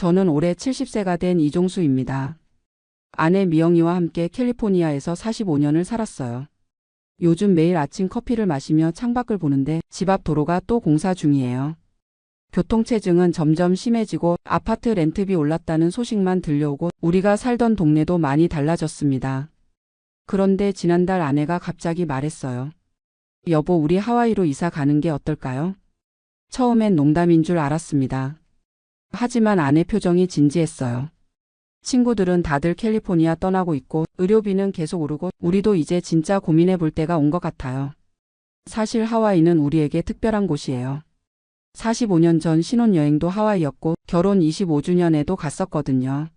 저는 올해 70세가 된 이종수입니다. 아내 미영이와 함께 캘리포니아에서 45년을 살았어요. 요즘 매일 아침 커피를 마시며 창밖을 보는데 집 앞 도로가 또 공사 중이에요. 교통체증은 점점 심해지고 아파트 렌트비 올랐다는 소식만 들려오고 우리가 살던 동네도 많이 달라졌습니다. 그런데 지난달 아내가 갑자기 말했어요. 여보, 우리 하와이로 이사 가는 게 어떨까요? 처음엔 농담인 줄 알았습니다. 하지만 아내 표정이 진지했어요. 친구들은 다들 캘리포니아 떠나고 있고 의료비는 계속 오르고 우리도 이제 진짜 고민해 볼 때가 온 것 같아요. 사실 하와이는 우리에게 특별한 곳이에요. 45년 전 신혼여행도 하와이였고 결혼 25주년에도 갔었거든요.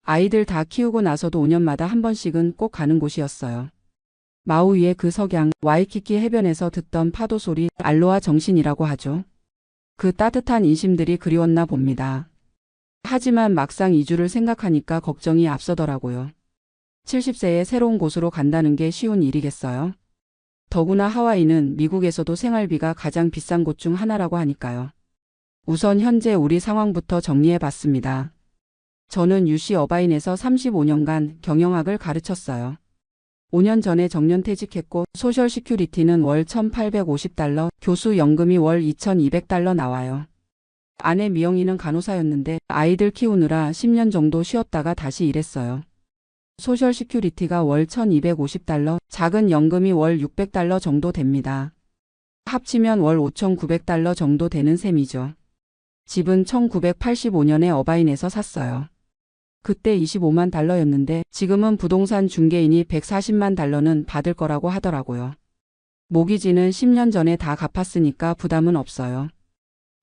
아이들 다 키우고 나서도 5년마다 한 번씩은 꼭 가는 곳이었어요. 마우이의 그 석양, 와이키키 해변에서 듣던 파도 소리, 알로하 정신이라고 하죠. 그 따뜻한 인심들이 그리웠나 봅니다. 하지만 막상 이주를 생각하니까 걱정이 앞서더라고요. 70세에 새로운 곳으로 간다는 게 쉬운 일이겠어요? 더구나 하와이는 미국에서도 생활비가 가장 비싼 곳 중 하나라고 하니까요. 우선 현재 우리 상황부터 정리해 봤습니다. 저는 UC 어바인에서 35년간 경영학을 가르쳤어요. 5년 전에 정년퇴직했고 소셜 시큐리티는 월 $1,850, 교수 연금이 월 $2,200 나와요. 아내 미영이는 간호사였는데 아이들 키우느라 10년 정도 쉬었다가 다시 일했어요. 소셜 시큐리티가 월 $1,250, 작은 연금이 월 $600 정도 됩니다. 합치면 월 $5,900 정도 되는 셈이죠. 집은 1985년에 어바인에서 샀어요. 그때 $25만 달러였는데 지금은 부동산 중개인이 $140만 달러는 받을 거라고 하더라고요. 모기지는 10년 전에 다 갚았으니까 부담은 없어요.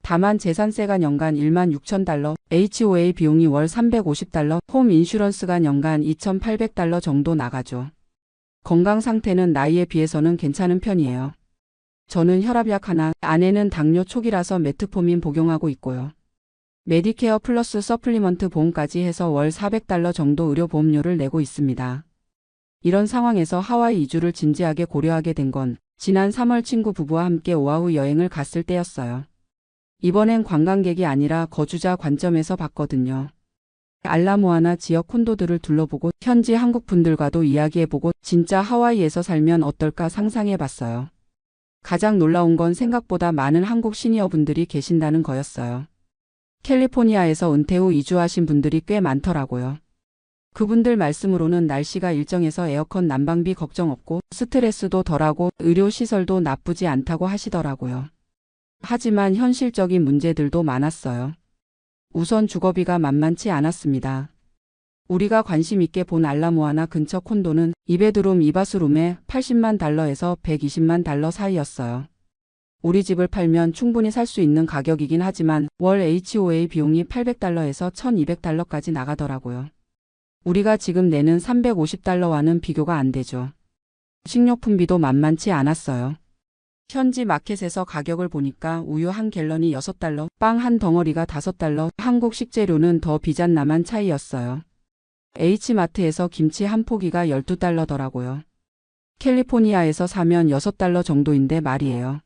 다만 재산세가 연간 $16,000, HOA 비용이 월 $350, 홈 인슈런스가 연간 $2,800 정도 나가죠. 건강 상태는 나이에 비해서는 괜찮은 편이에요. 저는 혈압약 하나, 아내는 당뇨 초기라서 메트포민 복용하고 있고요. 메디케어 플러스 서플리먼트 보험까지 해서 월 $400 정도 의료보험료를 내고 있습니다. 이런 상황에서 하와이 이주를 진지하게 고려하게 된 건 지난 3월 친구 부부와 함께 오아후 여행을 갔을 때였어요. 이번엔 관광객이 아니라 거주자 관점에서 봤거든요. 알라모아나 지역 콘도들을 둘러보고 현지 한국 분들과도 이야기해보고 진짜 하와이에서 살면 어떨까 상상해봤어요. 가장 놀라운 건 생각보다 많은 한국 시니어분들이 계신다는 거였어요. 캘리포니아에서 은퇴 후 이주하신 분들이 꽤 많더라고요. 그분들 말씀으로는 날씨가 일정해서 에어컨 난방비 걱정 없고 스트레스도 덜하고 의료시설도 나쁘지 않다고 하시더라고요. 하지만 현실적인 문제들도 많았어요. 우선 주거비가 만만치 않았습니다. 우리가 관심 있게 본 알라모아나 근처 콘도는 2베드룸 2바스룸에 $80만 달러에서 $120만 달러 사이였어요. 우리 집을 팔면 충분히 살 수 있는 가격이긴 하지만 월 HOA 비용이 $800에서 $1,200까지 나가더라고요. 우리가 지금 내는 $350와는 비교가 안 되죠. 식료품비도 만만치 않았어요. 현지 마켓에서 가격을 보니까 우유 한 갤런이 $6, 빵 한 덩어리가 $5, 한국 식재료는 더 비잔나만 차이였어요. H마트에서 김치 한 포기가 $12더라고요. 캘리포니아에서 사면 $6 정도인데 말이에요.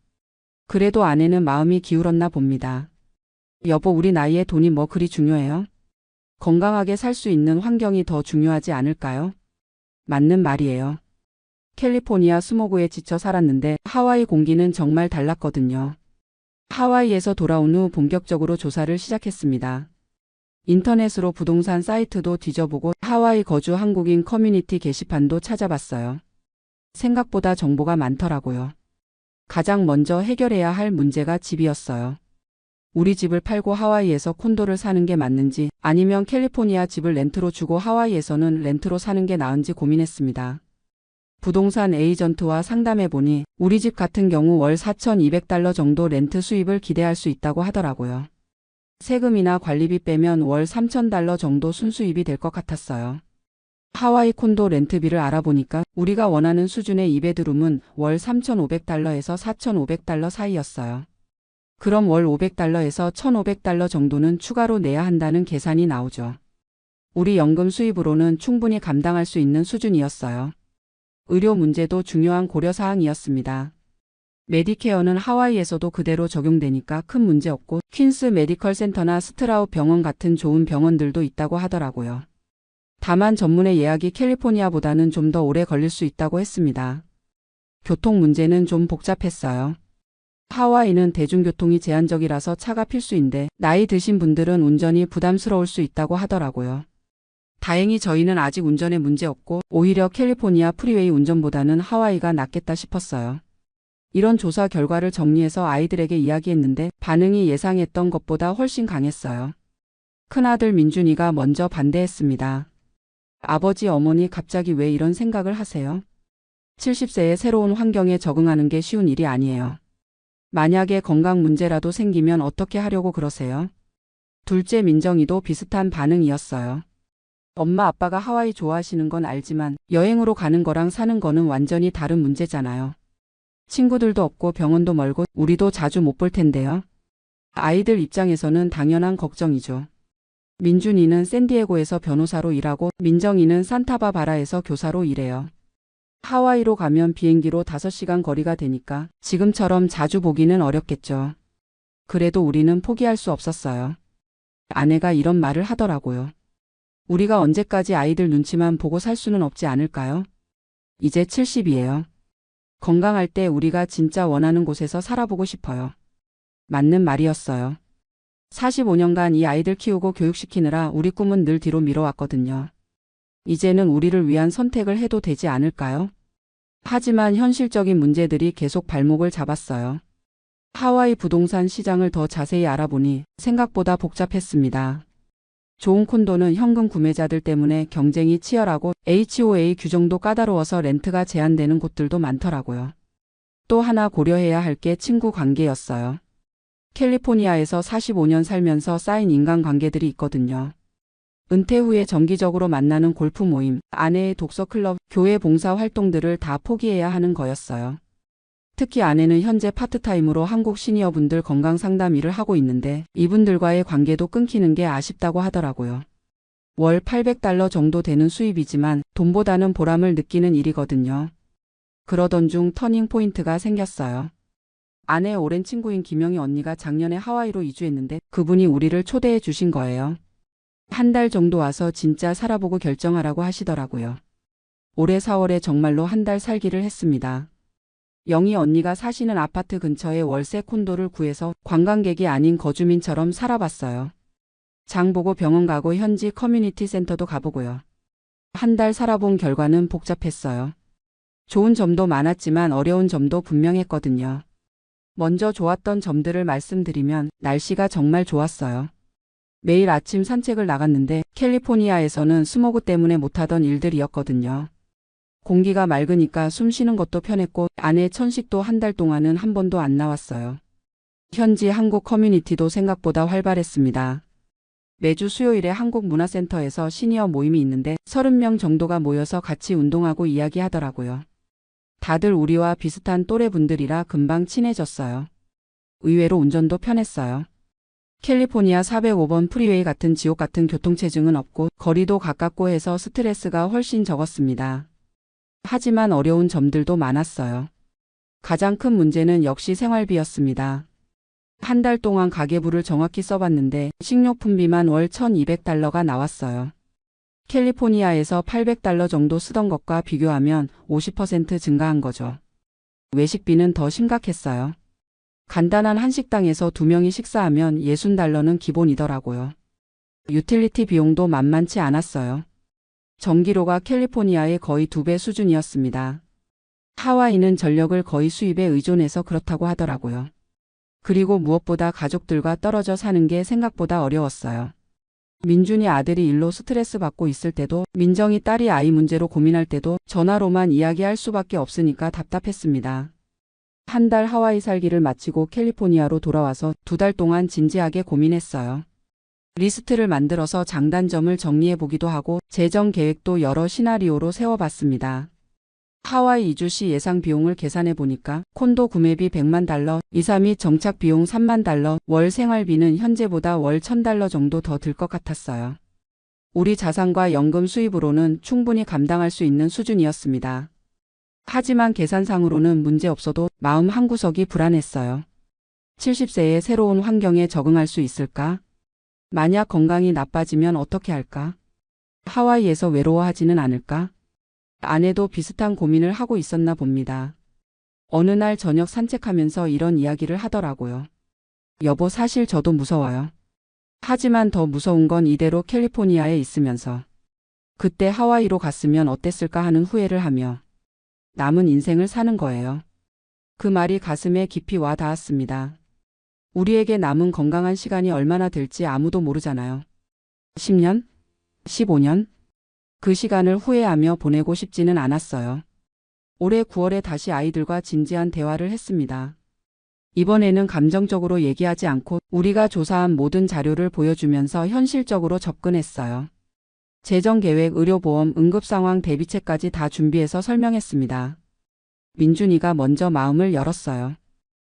그래도 아내는 마음이 기울었나 봅니다. 여보, 우리 나이에 돈이 뭐 그리 중요해요? 건강하게 살 수 있는 환경이 더 중요하지 않을까요? 맞는 말이에요. 캘리포니아 스모그에 지쳐 살았는데 하와이 공기는 정말 달랐거든요. 하와이에서 돌아온 후 본격적으로 조사를 시작했습니다. 인터넷으로 부동산 사이트도 뒤져보고 하와이 거주 한국인 커뮤니티 게시판도 찾아봤어요. 생각보다 정보가 많더라고요. 가장 먼저 해결해야 할 문제가 집이었어요. 우리 집을 팔고 하와이에서 콘도를 사는 게 맞는지 아니면 캘리포니아 집을 렌트로 주고 하와이에서는 렌트로 사는 게 나은지 고민했습니다. 부동산 에이전트와 상담해보니 우리 집 같은 경우 월 $4,200 정도 렌트 수입을 기대할 수 있다고 하더라고요. 세금이나 관리비 빼면 월 $3,000 정도 순수입이 될 것 같았어요. 하와이 콘도 렌트비를 알아보니까 우리가 원하는 수준의 2베드룸은 월 $3,500에서 $4,500 사이였어요. 그럼 월 $500에서 $1,500 정도는 추가로 내야 한다는 계산이 나오죠. 우리 연금 수입으로는 충분히 감당할 수 있는 수준이었어요. 의료 문제도 중요한 고려사항이었습니다. 메디케어는 하와이에서도 그대로 적용되니까 큰 문제 없고 퀸스 메디컬 센터나 스트라우 병원 같은 좋은 병원들도 있다고 하더라고요. 다만 전문의 예약이 캘리포니아보다는 좀 더 오래 걸릴 수 있다고 했습니다. 교통 문제는 좀 복잡했어요. 하와이는 대중교통이 제한적이라서 차가 필수인데 나이 드신 분들은 운전이 부담스러울 수 있다고 하더라고요. 다행히 저희는 아직 운전에 문제 없고 오히려 캘리포니아 프리웨이 운전보다는 하와이가 낫겠다 싶었어요. 이런 조사 결과를 정리해서 아이들에게 이야기했는데 반응이 예상했던 것보다 훨씬 강했어요. 큰아들 민준이가 먼저 반대했습니다. 아버지, 어머니 갑자기 왜 이런 생각을 하세요? 70세의 새로운 환경에 적응하는 게 쉬운 일이 아니에요. 만약에 건강 문제라도 생기면 어떻게 하려고 그러세요? 둘째 민정이도 비슷한 반응이었어요. 엄마 아빠가 하와이 좋아하시는 건 알지만 여행으로 가는 거랑 사는 거는 완전히 다른 문제잖아요. 친구들도 없고 병원도 멀고 우리도 자주 못 볼 텐데요. 아이들 입장에서는 당연한 걱정이죠. 민준이는 샌디에고에서 변호사로 일하고 민정이는 산타바바라에서 교사로 일해요. 하와이로 가면 비행기로 5시간 거리가 되니까 지금처럼 자주 보기는 어렵겠죠. 그래도 우리는 포기할 수 없었어요. 아내가 이런 말을 하더라고요. 우리가 언제까지 아이들 눈치만 보고 살 수는 없지 않을까요? 이제 70이에요. 건강할 때 우리가 진짜 원하는 곳에서 살아보고 싶어요. 맞는 말이었어요. 45년간 이 아이들 키우고 교육시키느라 우리 꿈은 늘 뒤로 미뤄왔거든요. 이제는 우리를 위한 선택을 해도 되지 않을까요? 하지만 현실적인 문제들이 계속 발목을 잡았어요. 하와이 부동산 시장을 더 자세히 알아보니 생각보다 복잡했습니다. 좋은 콘도는 현금 구매자들 때문에 경쟁이 치열하고 HOA 규정도 까다로워서 렌트가 제한되는 곳들도 많더라고요. 또 하나 고려해야 할 게 친구 관계였어요. 캘리포니아에서 45년 살면서 쌓인 인간관계들이 있거든요. 은퇴 후에 정기적으로 만나는 골프 모임, 아내의 독서 클럽, 교회 봉사 활동들을 다 포기해야 하는 거였어요. 특히 아내는 현재 파트타임으로 한국 시니어분들 건강 상담 일을 하고 있는데 이분들과의 관계도 끊기는 게 아쉽다고 하더라고요. 월 $800 정도 되는 수입이지만 돈보다는 보람을 느끼는 일이거든요. 그러던 중 터닝 포인트가 생겼어요. 아내의 오랜 친구인 김영희 언니가 작년에 하와이로 이주했는데 그분이 우리를 초대해 주신 거예요. 한 달 정도 와서 진짜 살아보고 결정하라고 하시더라고요. 올해 4월에 정말로 한 달 살기를 했습니다. 영희 언니가 사시는 아파트 근처에 월세 콘도를 구해서 관광객이 아닌 거주민처럼 살아봤어요. 장 보고 병원 가고 현지 커뮤니티 센터도 가보고요. 한 달 살아본 결과는 복잡했어요. 좋은 점도 많았지만 어려운 점도 분명했거든요. 먼저 좋았던 점들을 말씀드리면 날씨가 정말 좋았어요. 매일 아침 산책을 나갔는데 캘리포니아에서는 스모그 때문에 못하던 일들이었거든요. 공기가 맑으니까 숨 쉬는 것도 편했고 아내 천식도 한 달 동안은 한 번도 안 나왔어요. 현지 한국 커뮤니티도 생각보다 활발했습니다. 매주 수요일에 한국문화센터에서 시니어 모임이 있는데 30명 정도가 모여서 같이 운동하고 이야기하더라고요. 다들 우리와 비슷한 또래분들이라 금방 친해졌어요. 의외로 운전도 편했어요. 캘리포니아 405번 프리웨이 같은 지옥 같은 교통체증은 없고 거리도 가깝고 해서 스트레스가 훨씬 적었습니다. 하지만 어려운 점들도 많았어요. 가장 큰 문제는 역시 생활비였습니다. 한 달 동안 가계부를 정확히 써봤는데 식료품비만 월 $1,200가 나왔어요. 캘리포니아에서 $800 정도 쓰던 것과 비교하면 50% 증가한 거죠. 외식비는 더 심각했어요. 간단한 한식당에서 2명이 식사하면 $60는 기본이더라고요. 유틸리티 비용도 만만치 않았어요. 전기료가 캘리포니아의 거의 2배 수준이었습니다. 하와이는 전력을 거의 수입에 의존해서 그렇다고 하더라고요. 그리고 무엇보다 가족들과 떨어져 사는 게 생각보다 어려웠어요. 민준이 아들이 일로 스트레스 받고 있을 때도 민정이 딸이 아이 문제로 고민할 때도 전화로만 이야기할 수밖에 없으니까 답답했습니다. 한 달 하와이 살기를 마치고 캘리포니아로 돌아와서 2달 동안 진지하게 고민했어요. 리스트를 만들어서 장단점을 정리해 보기도 하고 재정 계획도 여러 시나리오로 세워봤습니다. 하와이 이주 시 예상 비용을 계산해 보니까 콘도 구매비 $100만, 이사 및 정착 비용 $3만, 월 생활비는 현재보다 월 $1,000 정도 더 들 것 같았어요. 우리 자산과 연금 수입으로는 충분히 감당할 수 있는 수준이었습니다. 하지만 계산상으로는 문제 없어도 마음 한구석이 불안했어요. 70세의 새로운 환경에 적응할 수 있을까? 만약 건강이 나빠지면 어떻게 할까? 하와이에서 외로워하지는 않을까? 아내도 비슷한 고민을 하고 있었나 봅니다. 어느 날 저녁 산책하면서 이런 이야기를 하더라고요. 여보, 사실 저도 무서워요. 하지만 더 무서운 건 이대로 캘리포니아에 있으면서 그때 하와이로 갔으면 어땠을까 하는 후회를 하며 남은 인생을 사는 거예요. 그 말이 가슴에 깊이 와 닿았습니다. 우리에게 남은 건강한 시간이 얼마나 될지 아무도 모르잖아요. 10년? 15년? 그 시간을 후회하며 보내고 싶지는 않았어요. 올해 9월에 다시 아이들과 진지한 대화를 했습니다. 이번에는 감정적으로 얘기하지 않고 우리가 조사한 모든 자료를 보여주면서 현실적으로 접근했어요. 재정계획, 의료보험, 응급상황 대비책까지 다 준비해서 설명했습니다. 민준이가 먼저 마음을 열었어요.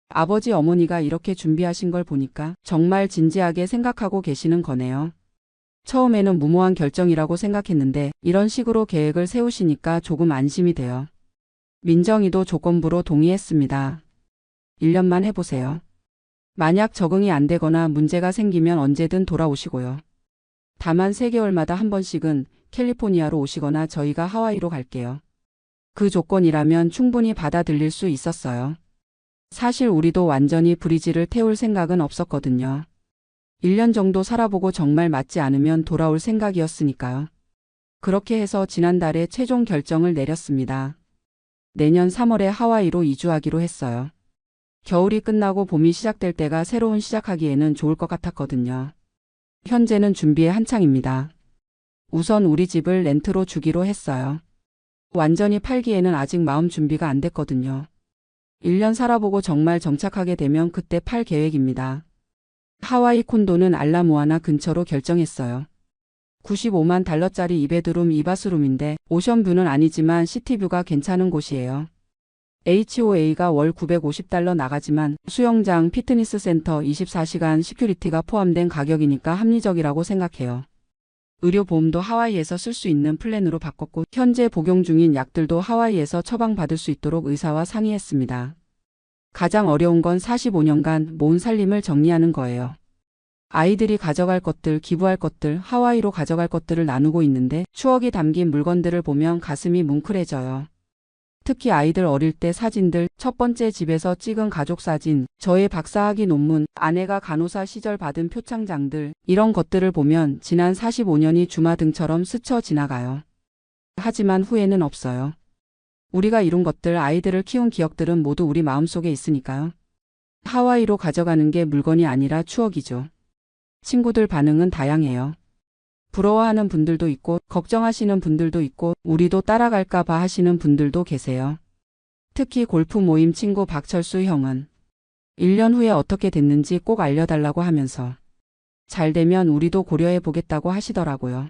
아버지, 어머니가 이렇게 준비하신 걸 보니까 정말 진지하게 생각하고 계시는 거네요. 처음에는 무모한 결정이라고 생각했는데 이런 식으로 계획을 세우시니까 조금 안심이 돼요. 민정이도 조건부로 동의했습니다. 1년만 해보세요. 만약 적응이 안 되거나 문제가 생기면 언제든 돌아오시고요. 다만 3개월마다 한 번씩은 캘리포니아로 오시거나 저희가 하와이로 갈게요. 그 조건이라면 충분히 받아들일 수 있었어요. 사실 우리도 완전히 브리지를 태울 생각은 없었거든요. 1년 정도 살아보고 정말 맞지 않으면 돌아올 생각이었으니까요. 그렇게 해서 지난달에 최종 결정을 내렸습니다. 내년 3월에 하와이로 이주하기로 했어요. 겨울이 끝나고 봄이 시작될 때가 새로운 시작하기에는 좋을 것 같았거든요. 현재는 준비에 한창입니다. 우선 우리 집을 렌트로 주기로 했어요. 완전히 팔기에는 아직 마음 준비가 안 됐거든요. 1년 살아보고 정말 정착하게 되면 그때 팔 계획입니다. 하와이 콘도는 알라모아나 근처로 결정했어요. 95만 달러짜리 2베드룸 2바스룸인데 오션뷰는 아니지만 시티뷰가 괜찮은 곳이에요. HOA가 월 950달러 나가지만 수영장, 피트니스 센터, 24시간 시큐리티가 포함된 가격이니까 합리적이라고 생각해요. 의료보험도 하와이에서 쓸 수 있는 플랜으로 바꿨고 현재 복용 중인 약들도 하와이에서 처방받을 수 있도록 의사와 상의했습니다. 가장 어려운 건 45년간 모은 살림을 정리하는 거예요. 아이들이 가져갈 것들, 기부할 것들, 하와이로 가져갈 것들을 나누고 있는데 추억이 담긴 물건들을 보면 가슴이 뭉클해져요. 특히 아이들 어릴 때 사진들, 첫 번째 집에서 찍은 가족 사진, 저의 박사학위 논문, 아내가 간호사 시절 받은 표창장들, 이런 것들을 보면 지난 45년이 주마등처럼 스쳐 지나가요. 하지만 후회는 없어요. 우리가 이룬 것들, 아이들을 키운 기억들은 모두 우리 마음속에 있으니까요. 하와이로 가져가는 게 물건이 아니라 추억이죠. 친구들 반응은 다양해요. 부러워하는 분들도 있고 걱정하시는 분들도 있고 우리도 따라갈까 봐 하시는 분들도 계세요. 특히 골프 모임 친구 박철수 형은 1년 후에 어떻게 됐는지 꼭 알려달라고 하면서 잘 되면 우리도 고려해 보겠다고 하시더라고요.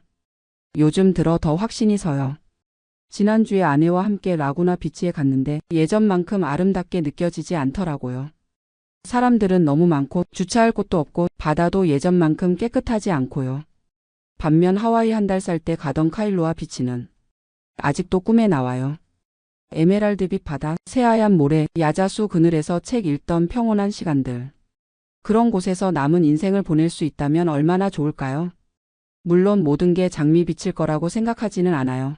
요즘 들어 더 확신이 서요. 지난주에 아내와 함께 라구나 비치에 갔는데 예전만큼 아름답게 느껴지지 않더라고요. 사람들은 너무 많고 주차할 곳도 없고 바다도 예전만큼 깨끗하지 않고요. 반면 하와이 한 달 살 때 가던 카일로아 비치는 아직도 꿈에 나와요. 에메랄드빛 바다, 새하얀 모래, 야자수 그늘에서 책 읽던 평온한 시간들. 그런 곳에서 남은 인생을 보낼 수 있다면 얼마나 좋을까요? 물론 모든 게 장미빛일 거라고 생각하지는 않아요.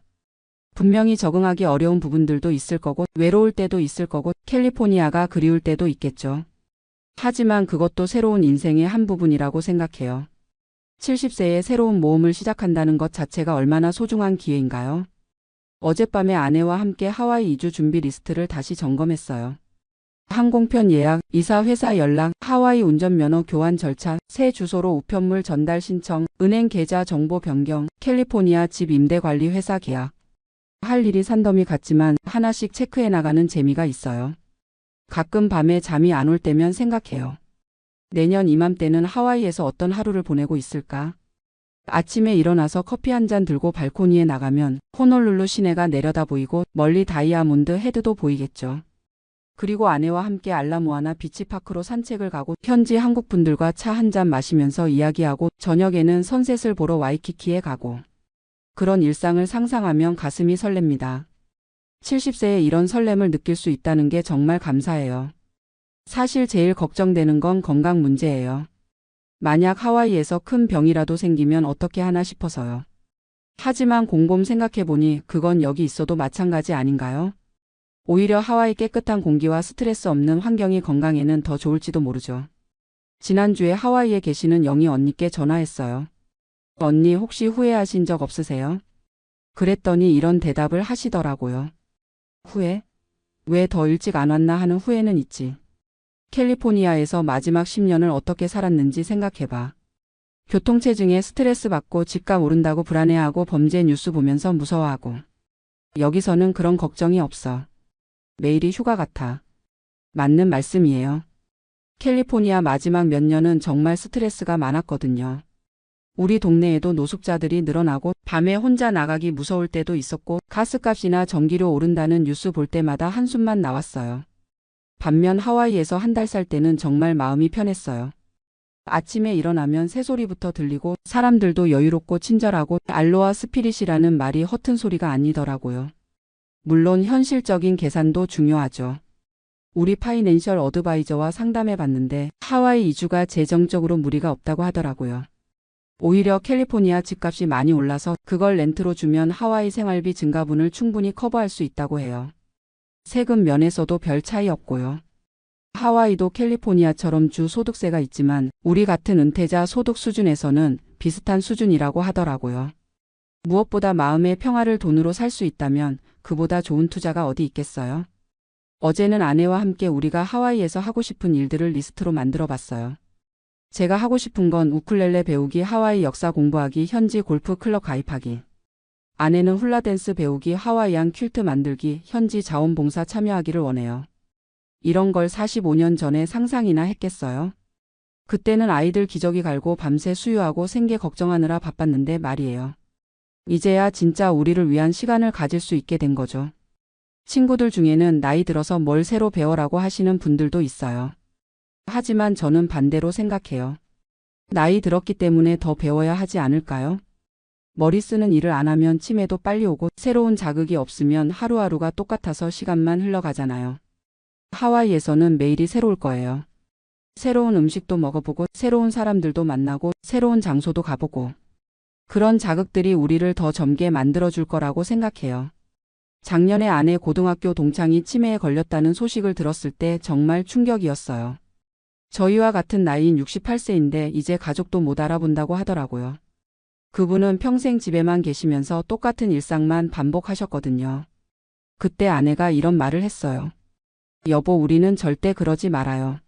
분명히 적응하기 어려운 부분들도 있을 거고 외로울 때도 있을 거고 캘리포니아가 그리울 때도 있겠죠. 하지만 그것도 새로운 인생의 한 부분이라고 생각해요. 70세에 새로운 모험을 시작한다는 것 자체가 얼마나 소중한 기회인가요? 어젯밤에 아내와 함께 하와이 이주 준비 리스트를 다시 점검했어요. 항공편 예약, 이사 회사 연락, 하와이 운전면허 교환 절차, 새 주소로 우편물 전달 신청, 은행 계좌 정보 변경, 캘리포니아 집 임대 관리 회사 계약. 할 일이 산더미 같지만 하나씩 체크해 나가는 재미가 있어요. 가끔 밤에 잠이 안 올 때면 생각해요. 내년 이맘때는 하와이에서 어떤 하루를 보내고 있을까? 아침에 일어나서 커피 한 잔 들고 발코니에 나가면 호놀룰루 시내가 내려다 보이고 멀리 다이아몬드 헤드도 보이겠죠. 그리고 아내와 함께 알라모아나 비치파크로 산책을 가고 현지 한국 분들과 차 한 잔 마시면서 이야기하고 저녁에는 선셋을 보러 와이키키에 가고 그런 일상을 상상하면 가슴이 설렙니다. 70세에 이런 설렘을 느낄 수 있다는 게 정말 감사해요. 사실 제일 걱정되는 건 건강 문제예요. 만약 하와이에서 큰 병이라도 생기면 어떻게 하나 싶어서요. 하지만 곰곰 생각해보니 그건 여기 있어도 마찬가지 아닌가요? 오히려 하와이 깨끗한 공기와 스트레스 없는 환경이 건강에는 더 좋을지도 모르죠. 지난주에 하와이에 계시는 영희 언니께 전화했어요. 언니 혹시 후회하신 적 없으세요? 그랬더니 이런 대답을 하시더라고요. 후회? 왜 더 일찍 안 왔나 하는 후회는 있지. 캘리포니아에서 마지막 10년을 어떻게 살았는지 생각해봐. 교통체증에 스트레스 받고 집값 오른다고 불안해하고 범죄 뉴스 보면서 무서워하고. 여기서는 그런 걱정이 없어. 매일이 휴가 같아. 맞는 말씀이에요. 캘리포니아 마지막 몇 년은 정말 스트레스가 많았거든요. 우리 동네에도 노숙자들이 늘어나고 밤에 혼자 나가기 무서울 때도 있었고 가스값이나 전기료 오른다는 뉴스 볼 때마다 한숨만 나왔어요. 반면 하와이에서 한 달 살 때는 정말 마음이 편했어요. 아침에 일어나면 새소리부터 들리고 사람들도 여유롭고 친절하고 알로하 스피릿이라는 말이 허튼 소리가 아니더라고요. 물론 현실적인 계산도 중요하죠. 우리 파이낸셜 어드바이저와 상담해 봤는데 하와이 이주가 재정적으로 무리가 없다고 하더라고요. 오히려 캘리포니아 집값이 많이 올라서 그걸 렌트로 주면 하와이 생활비 증가분을 충분히 커버할 수 있다고 해요. 세금 면에서도 별 차이 없고요. 하와이도 캘리포니아처럼 주 소득세가 있지만 우리 같은 은퇴자 소득 수준에서는 비슷한 수준이라고 하더라고요. 무엇보다 마음의 평화를 돈으로 살 수 있다면 그보다 좋은 투자가 어디 있겠어요? 어제는 아내와 함께 우리가 하와이에서 하고 싶은 일들을 리스트로 만들어 봤어요. 제가 하고 싶은 건 우쿨렐레 배우기, 하와이 역사 공부하기, 현지 골프 클럽 가입하기. 아내는 훌라댄스 배우기, 하와이안 퀼트 만들기, 현지 자원봉사 참여하기를 원해요. 이런 걸 45년 전에 상상이나 했겠어요? 그때는 아이들 기저귀 갈고 밤새 수유하고 생계 걱정하느라 바빴는데 말이에요. 이제야 진짜 우리를 위한 시간을 가질 수 있게 된 거죠. 친구들 중에는 나이 들어서 뭘 새로 배워라고 하시는 분들도 있어요. 하지만 저는 반대로 생각해요. 나이 들었기 때문에 더 배워야 하지 않을까요? 머리 쓰는 일을 안 하면 치매도 빨리 오고 새로운 자극이 없으면 하루하루가 똑같아서 시간만 흘러가잖아요. 하와이에서는 매일이 새로울 거예요. 새로운 음식도 먹어보고 새로운 사람들도 만나고 새로운 장소도 가보고 그런 자극들이 우리를 더 젊게 만들어줄 거라고 생각해요. 작년에 아내 고등학교 동창이 치매에 걸렸다는 소식을 들었을 때 정말 충격이었어요. 저희와 같은 나이인 68세인데 이제 가족도 못 알아본다고 하더라고요. 그분은 평생 집에만 계시면서 똑같은 일상만 반복하셨거든요. 그때 아내가 이런 말을 했어요. 여보, 우리는 절대 그러지 말아요.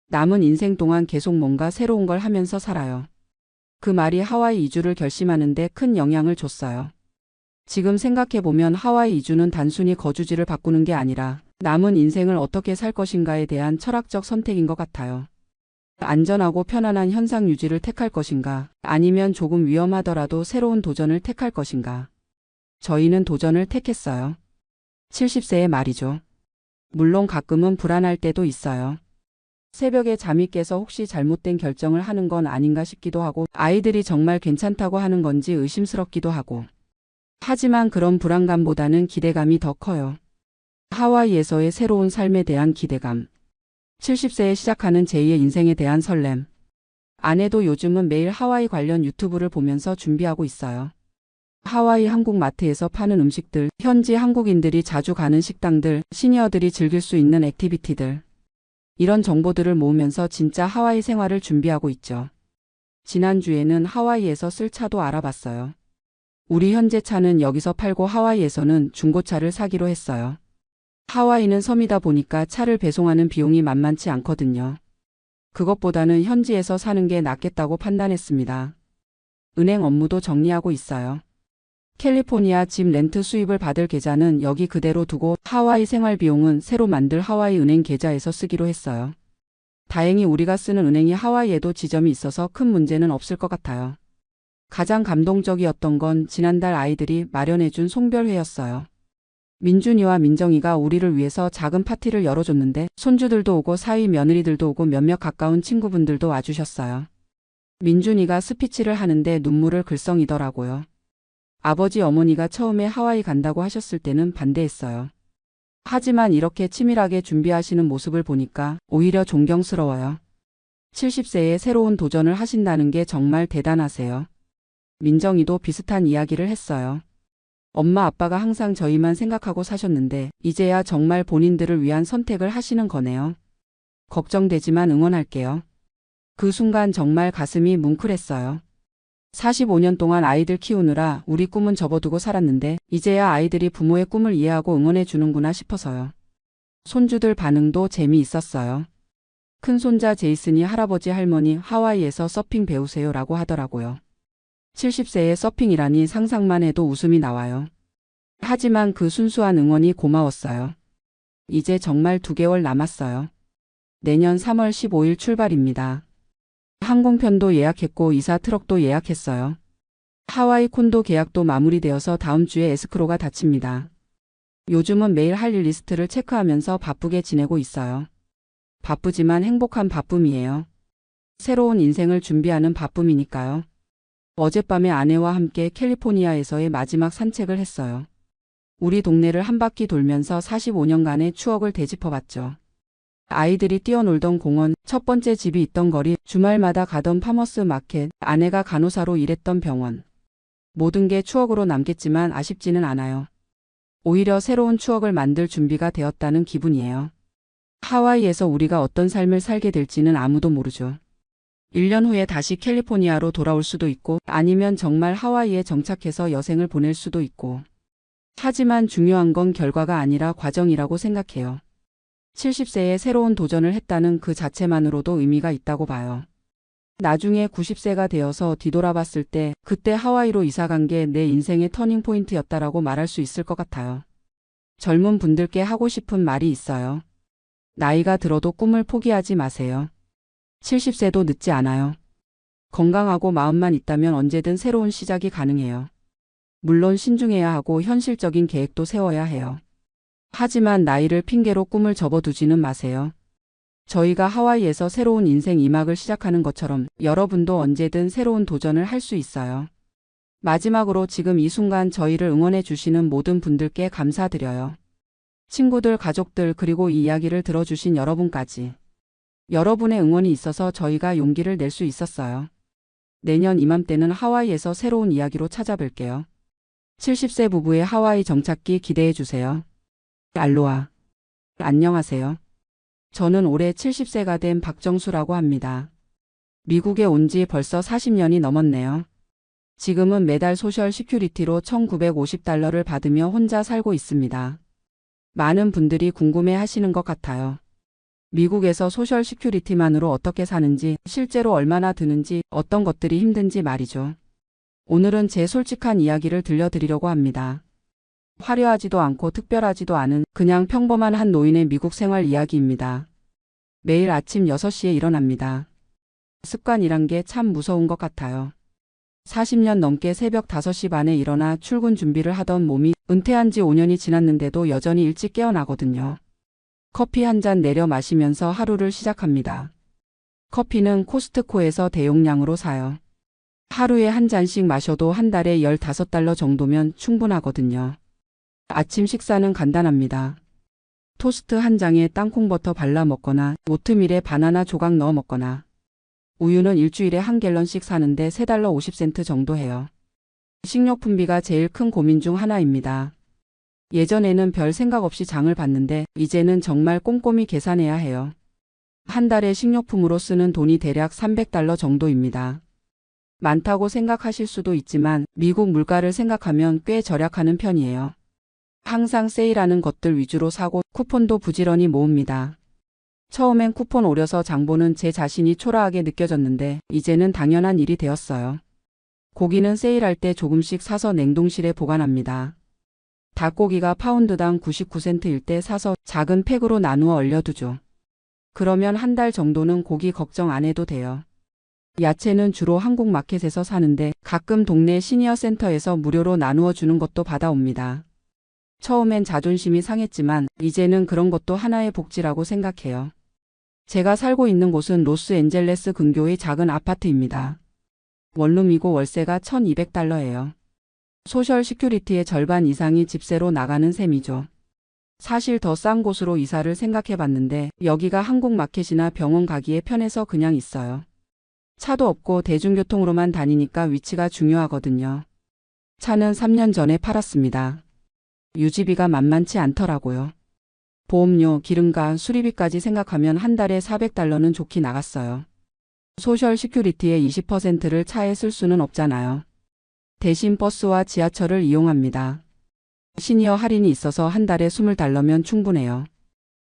남은 인생 동안 계속 뭔가 새로운 걸 하면서 살아요. 그 말이 하와이 이주를 결심하는데 큰 영향을 줬어요. 지금 생각해보면 하와이 이주는 단순히 거주지를 바꾸는 게 아니라 남은 인생을 어떻게 살 것인가에 대한 철학적 선택인 것 같아요. 안전하고 편안한 현상 유지를 택할 것인가, 아니면 조금 위험하더라도 새로운 도전을 택할 것인가. 저희는 도전을 택했어요. 70세의 말이죠. 물론 가끔은 불안할 때도 있어요. 새벽에 잠이 깨서 혹시 잘못된 결정을 하는 건 아닌가 싶기도 하고 아이들이 정말 괜찮다고 하는 건지 의심스럽기도 하고. 하지만 그런 불안감보다는 기대감이 더 커요. 하와이에서의 새로운 삶에 대한 기대감. 70세에 시작하는 제2의 인생에 대한 설렘. 아내도 요즘은 매일 하와이 관련 유튜브를 보면서 준비하고 있어요. 하와이 한국 마트에서 파는 음식들, 현지 한국인들이 자주 가는 식당들, 시니어들이 즐길 수 있는 액티비티들. 이런 정보들을 모으면서 진짜 하와이 생활을 준비하고 있죠. 지난주에는 하와이에서 쓸 차도 알아봤어요. 우리 현재 차는 여기서 팔고 하와이에서는 중고차를 사기로 했어요. 하와이는 섬이다 보니까 차를 배송하는 비용이 만만치 않거든요. 그것보다는 현지에서 사는 게 낫겠다고 판단했습니다. 은행 업무도 정리하고 있어요. 캘리포니아 집 렌트 수입을 받을 계좌는 여기 그대로 두고 하와이 생활 비용은 새로 만들 하와이 은행 계좌에서 쓰기로 했어요. 다행히 우리가 쓰는 은행이 하와이에도 지점이 있어서 큰 문제는 없을 것 같아요. 가장 감동적이었던 건 지난달 아이들이 마련해준 송별회였어요. 민준이와 민정이가 우리를 위해서 작은 파티를 열어줬는데 손주들도 오고 사위 며느리들도 오고 몇몇 가까운 친구분들도 와주셨어요. 민준이가 스피치를 하는데 눈물을 글썽이더라고요. 아버지 어머니가 처음에 하와이 간다고 하셨을 때는 반대했어요. 하지만 이렇게 치밀하게 준비하시는 모습을 보니까 오히려 존경스러워요. 70세에 새로운 도전을 하신다는 게 정말 대단하세요. 민정이도 비슷한 이야기를 했어요. 엄마 아빠가 항상 저희만 생각하고 사셨는데 이제야 정말 본인들을 위한 선택을 하시는 거네요. 걱정되지만 응원할게요. 그 순간 정말 가슴이 뭉클했어요. 45년 동안 아이들 키우느라 우리 꿈은 접어두고 살았는데 이제야 아이들이 부모의 꿈을 이해하고 응원해 주는구나 싶어서요. 손주들 반응도 재미있었어요. 큰손자 제이슨이 할아버지 할머니 하와이에서 서핑 배우세요 라고 하더라고요. 70세에 서핑이라니 상상만 해도 웃음이 나와요. 하지만 그 순수한 응원이 고마웠어요. 이제 정말 2개월 남았어요. 내년 3월 15일 출발입니다. 항공편도 예약했고 이사 트럭도 예약했어요. 하와이 콘도 계약도 마무리되어서 다음 주에 에스크로가 닫힙니다. 요즘은 매일 할 일 리스트를 체크하면서 바쁘게 지내고 있어요. 바쁘지만 행복한 바쁨이에요. 새로운 인생을 준비하는 바쁨이니까요. 어젯밤에 아내와 함께 캘리포니아에서의 마지막 산책을 했어요. 우리 동네를 한 바퀴 돌면서 45년간의 추억을 되짚어봤죠. 아이들이 뛰어놀던 공원, 첫 번째 집이 있던 거리, 주말마다 가던 파머스 마켓, 아내가 간호사로 일했던 병원. 모든 게 추억으로 남겠지만 아쉽지는 않아요. 오히려 새로운 추억을 만들 준비가 되었다는 기분이에요. 하와이에서 우리가 어떤 삶을 살게 될지는 아무도 모르죠. 1년 후에 다시 캘리포니아로 돌아올 수도 있고 아니면 정말 하와이에 정착해서 여생을 보낼 수도 있고. 하지만 중요한 건 결과가 아니라 과정이라고 생각해요. 70세에 새로운 도전을 했다는 그 자체만으로도 의미가 있다고 봐요. 나중에 90세가 되어서 뒤돌아봤을 때 그때 하와이로 이사간 게 내 인생의 터닝포인트였다라고 말할 수 있을 것 같아요. 젊은 분들께 하고 싶은 말이 있어요. 나이가 들어도 꿈을 포기하지 마세요. 70세도 늦지 않아요. 건강하고 마음만 있다면 언제든 새로운 시작이 가능해요. 물론 신중해야 하고 현실적인 계획도 세워야 해요. 하지만 나이를 핑계로 꿈을 접어두지는 마세요. 저희가 하와이에서 새로운 인생 2막을 시작하는 것처럼 여러분도 언제든 새로운 도전을 할 수 있어요. 마지막으로 지금 이 순간 저희를 응원해 주시는 모든 분들께 감사드려요. 친구들, 가족들, 그리고 이 이야기를 들어주신 여러분까지. 여러분의 응원이 있어서 저희가 용기를 낼 수 있었어요. 내년 이맘때는 하와이에서 새로운 이야기로 찾아뵐게요. 70세 부부의 하와이 정착기 기대해 주세요. 알로하. 안녕하세요. 저는 올해 70세가 된 박정수라고 합니다. 미국에 온 지 벌써 40년이 넘었네요. 지금은 매달 소셜 시큐리티로 $1,950를 받으며 혼자 살고 있습니다. 많은 분들이 궁금해 하시는 것 같아요. 미국에서 소셜 시큐리티만으로 어떻게 사는지, 실제로 얼마나 드는지, 어떤 것들이 힘든지 말이죠. 오늘은 제 솔직한 이야기를 들려드리려고 합니다. 화려하지도 않고 특별하지도 않은 그냥 평범한 한 노인의 미국 생활 이야기입니다. 매일 아침 6시에 일어납니다. 습관이란 게 참 무서운 것 같아요. 40년 넘게 새벽 5시 반에 일어나 출근 준비를 하던 몸이 은퇴한 지 5년이 지났는데도 여전히 일찍 깨어나거든요. 커피 한 잔 내려 마시면서 하루를 시작합니다. 커피는 코스트코에서 대용량으로 사요. 하루에 한 잔씩 마셔도 한 달에 $15 정도면 충분하거든요. 아침 식사는 간단합니다. 토스트 한 장에 땅콩버터 발라 먹거나 오트밀에 바나나 조각 넣어 먹거나 우유는 일주일에 1갤런씩 사는데 $3.50 정도 해요. 식료품비가 제일 큰 고민 중 하나입니다. 예전에는 별 생각 없이 장을 봤는데 이제는 정말 꼼꼼히 계산해야 해요. 한 달에 식료품으로 쓰는 돈이 대략 $300 정도입니다. 많다고 생각하실 수도 있지만 미국 물가를 생각하면 꽤 절약하는 편이에요. 항상 세일하는 것들 위주로 사고 쿠폰도 부지런히 모읍니다. 처음엔 쿠폰 오려서 장 보는 제 자신이 초라하게 느껴졌는데 이제는 당연한 일이 되었어요. 고기는 세일할 때 조금씩 사서 냉동실에 보관합니다. 닭고기가 파운드당 99센트일 때 사서 작은 팩으로 나누어 얼려두죠. 그러면 한 달 정도는 고기 걱정 안 해도 돼요. 야채는 주로 한국 마켓에서 사는데 가끔 동네 시니어 센터에서 무료로 나누어 주는 것도 받아옵니다. 처음엔 자존심이 상했지만 이제는 그런 것도 하나의 복지라고 생각해요. 제가 살고 있는 곳은 로스앤젤레스 근교의 작은 아파트입니다. 원룸이고 월세가 $1,200예요. 소셜 시큐리티의 절반 이상이 집세로 나가는 셈이죠. 사실 더 싼 곳으로 이사를 생각해 봤는데 여기가 한국 마켓이나 병원 가기에 편해서 그냥 있어요. 차도 없고 대중교통으로만 다니니까 위치가 중요하거든요. 차는 3년 전에 팔았습니다. 유지비가 만만치 않더라고요. 보험료, 기름과 수리비까지 생각하면 한 달에 $400는 좋게 나갔어요. 소셜 시큐리티의 20%를 차에 쓸 수는 없잖아요. 대신 버스와 지하철을 이용합니다. 시니어 할인이 있어서 한 달에 $20면 충분해요.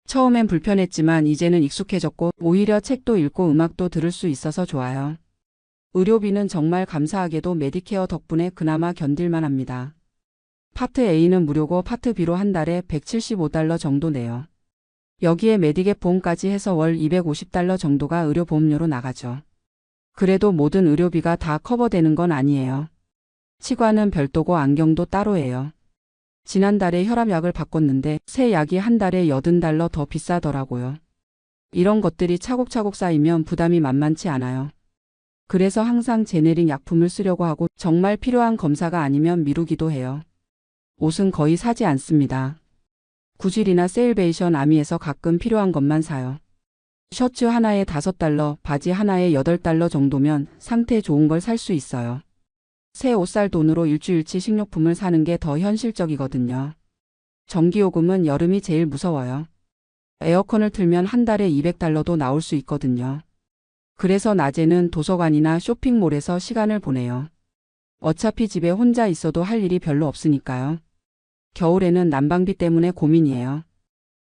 처음엔 불편했지만 이제는 익숙해졌고 오히려 책도 읽고 음악도 들을 수 있어서 좋아요. 의료비는 정말 감사하게도 메디케어 덕분에 그나마 견딜만 합니다. 파트 A는 무료고 파트 B로 한 달에 $175 정도 내요. 여기에 메디갭 보험까지 해서 월 $250 정도가 의료보험료로 나가죠. 그래도 모든 의료비가 다 커버되는 건 아니에요. 치과는 별도고 안경도 따로예요. 지난달에 혈압약을 바꿨는데 새 약이 한 달에 $80 더 비싸더라고요. 이런 것들이 차곡차곡 쌓이면 부담이 만만치 않아요. 그래서 항상 제네릭 약품을 쓰려고 하고 정말 필요한 검사가 아니면 미루기도 해요. 옷은 거의 사지 않습니다. 구질이나 세일베이션 아미에서 가끔 필요한 것만 사요. 셔츠 하나에 $5, 바지 하나에 $8 정도면 상태 좋은 걸 살 수 있어요. 새 옷 살 돈으로 일주일치 식료품을 사는 게 더 현실적이거든요. 전기요금은 여름이 제일 무서워요. 에어컨을 틀면 한 달에 $200도 나올 수 있거든요. 그래서 낮에는 도서관이나 쇼핑몰에서 시간을 보내요. 어차피 집에 혼자 있어도 할 일이 별로 없으니까요. 겨울에는 난방비 때문에 고민이에요.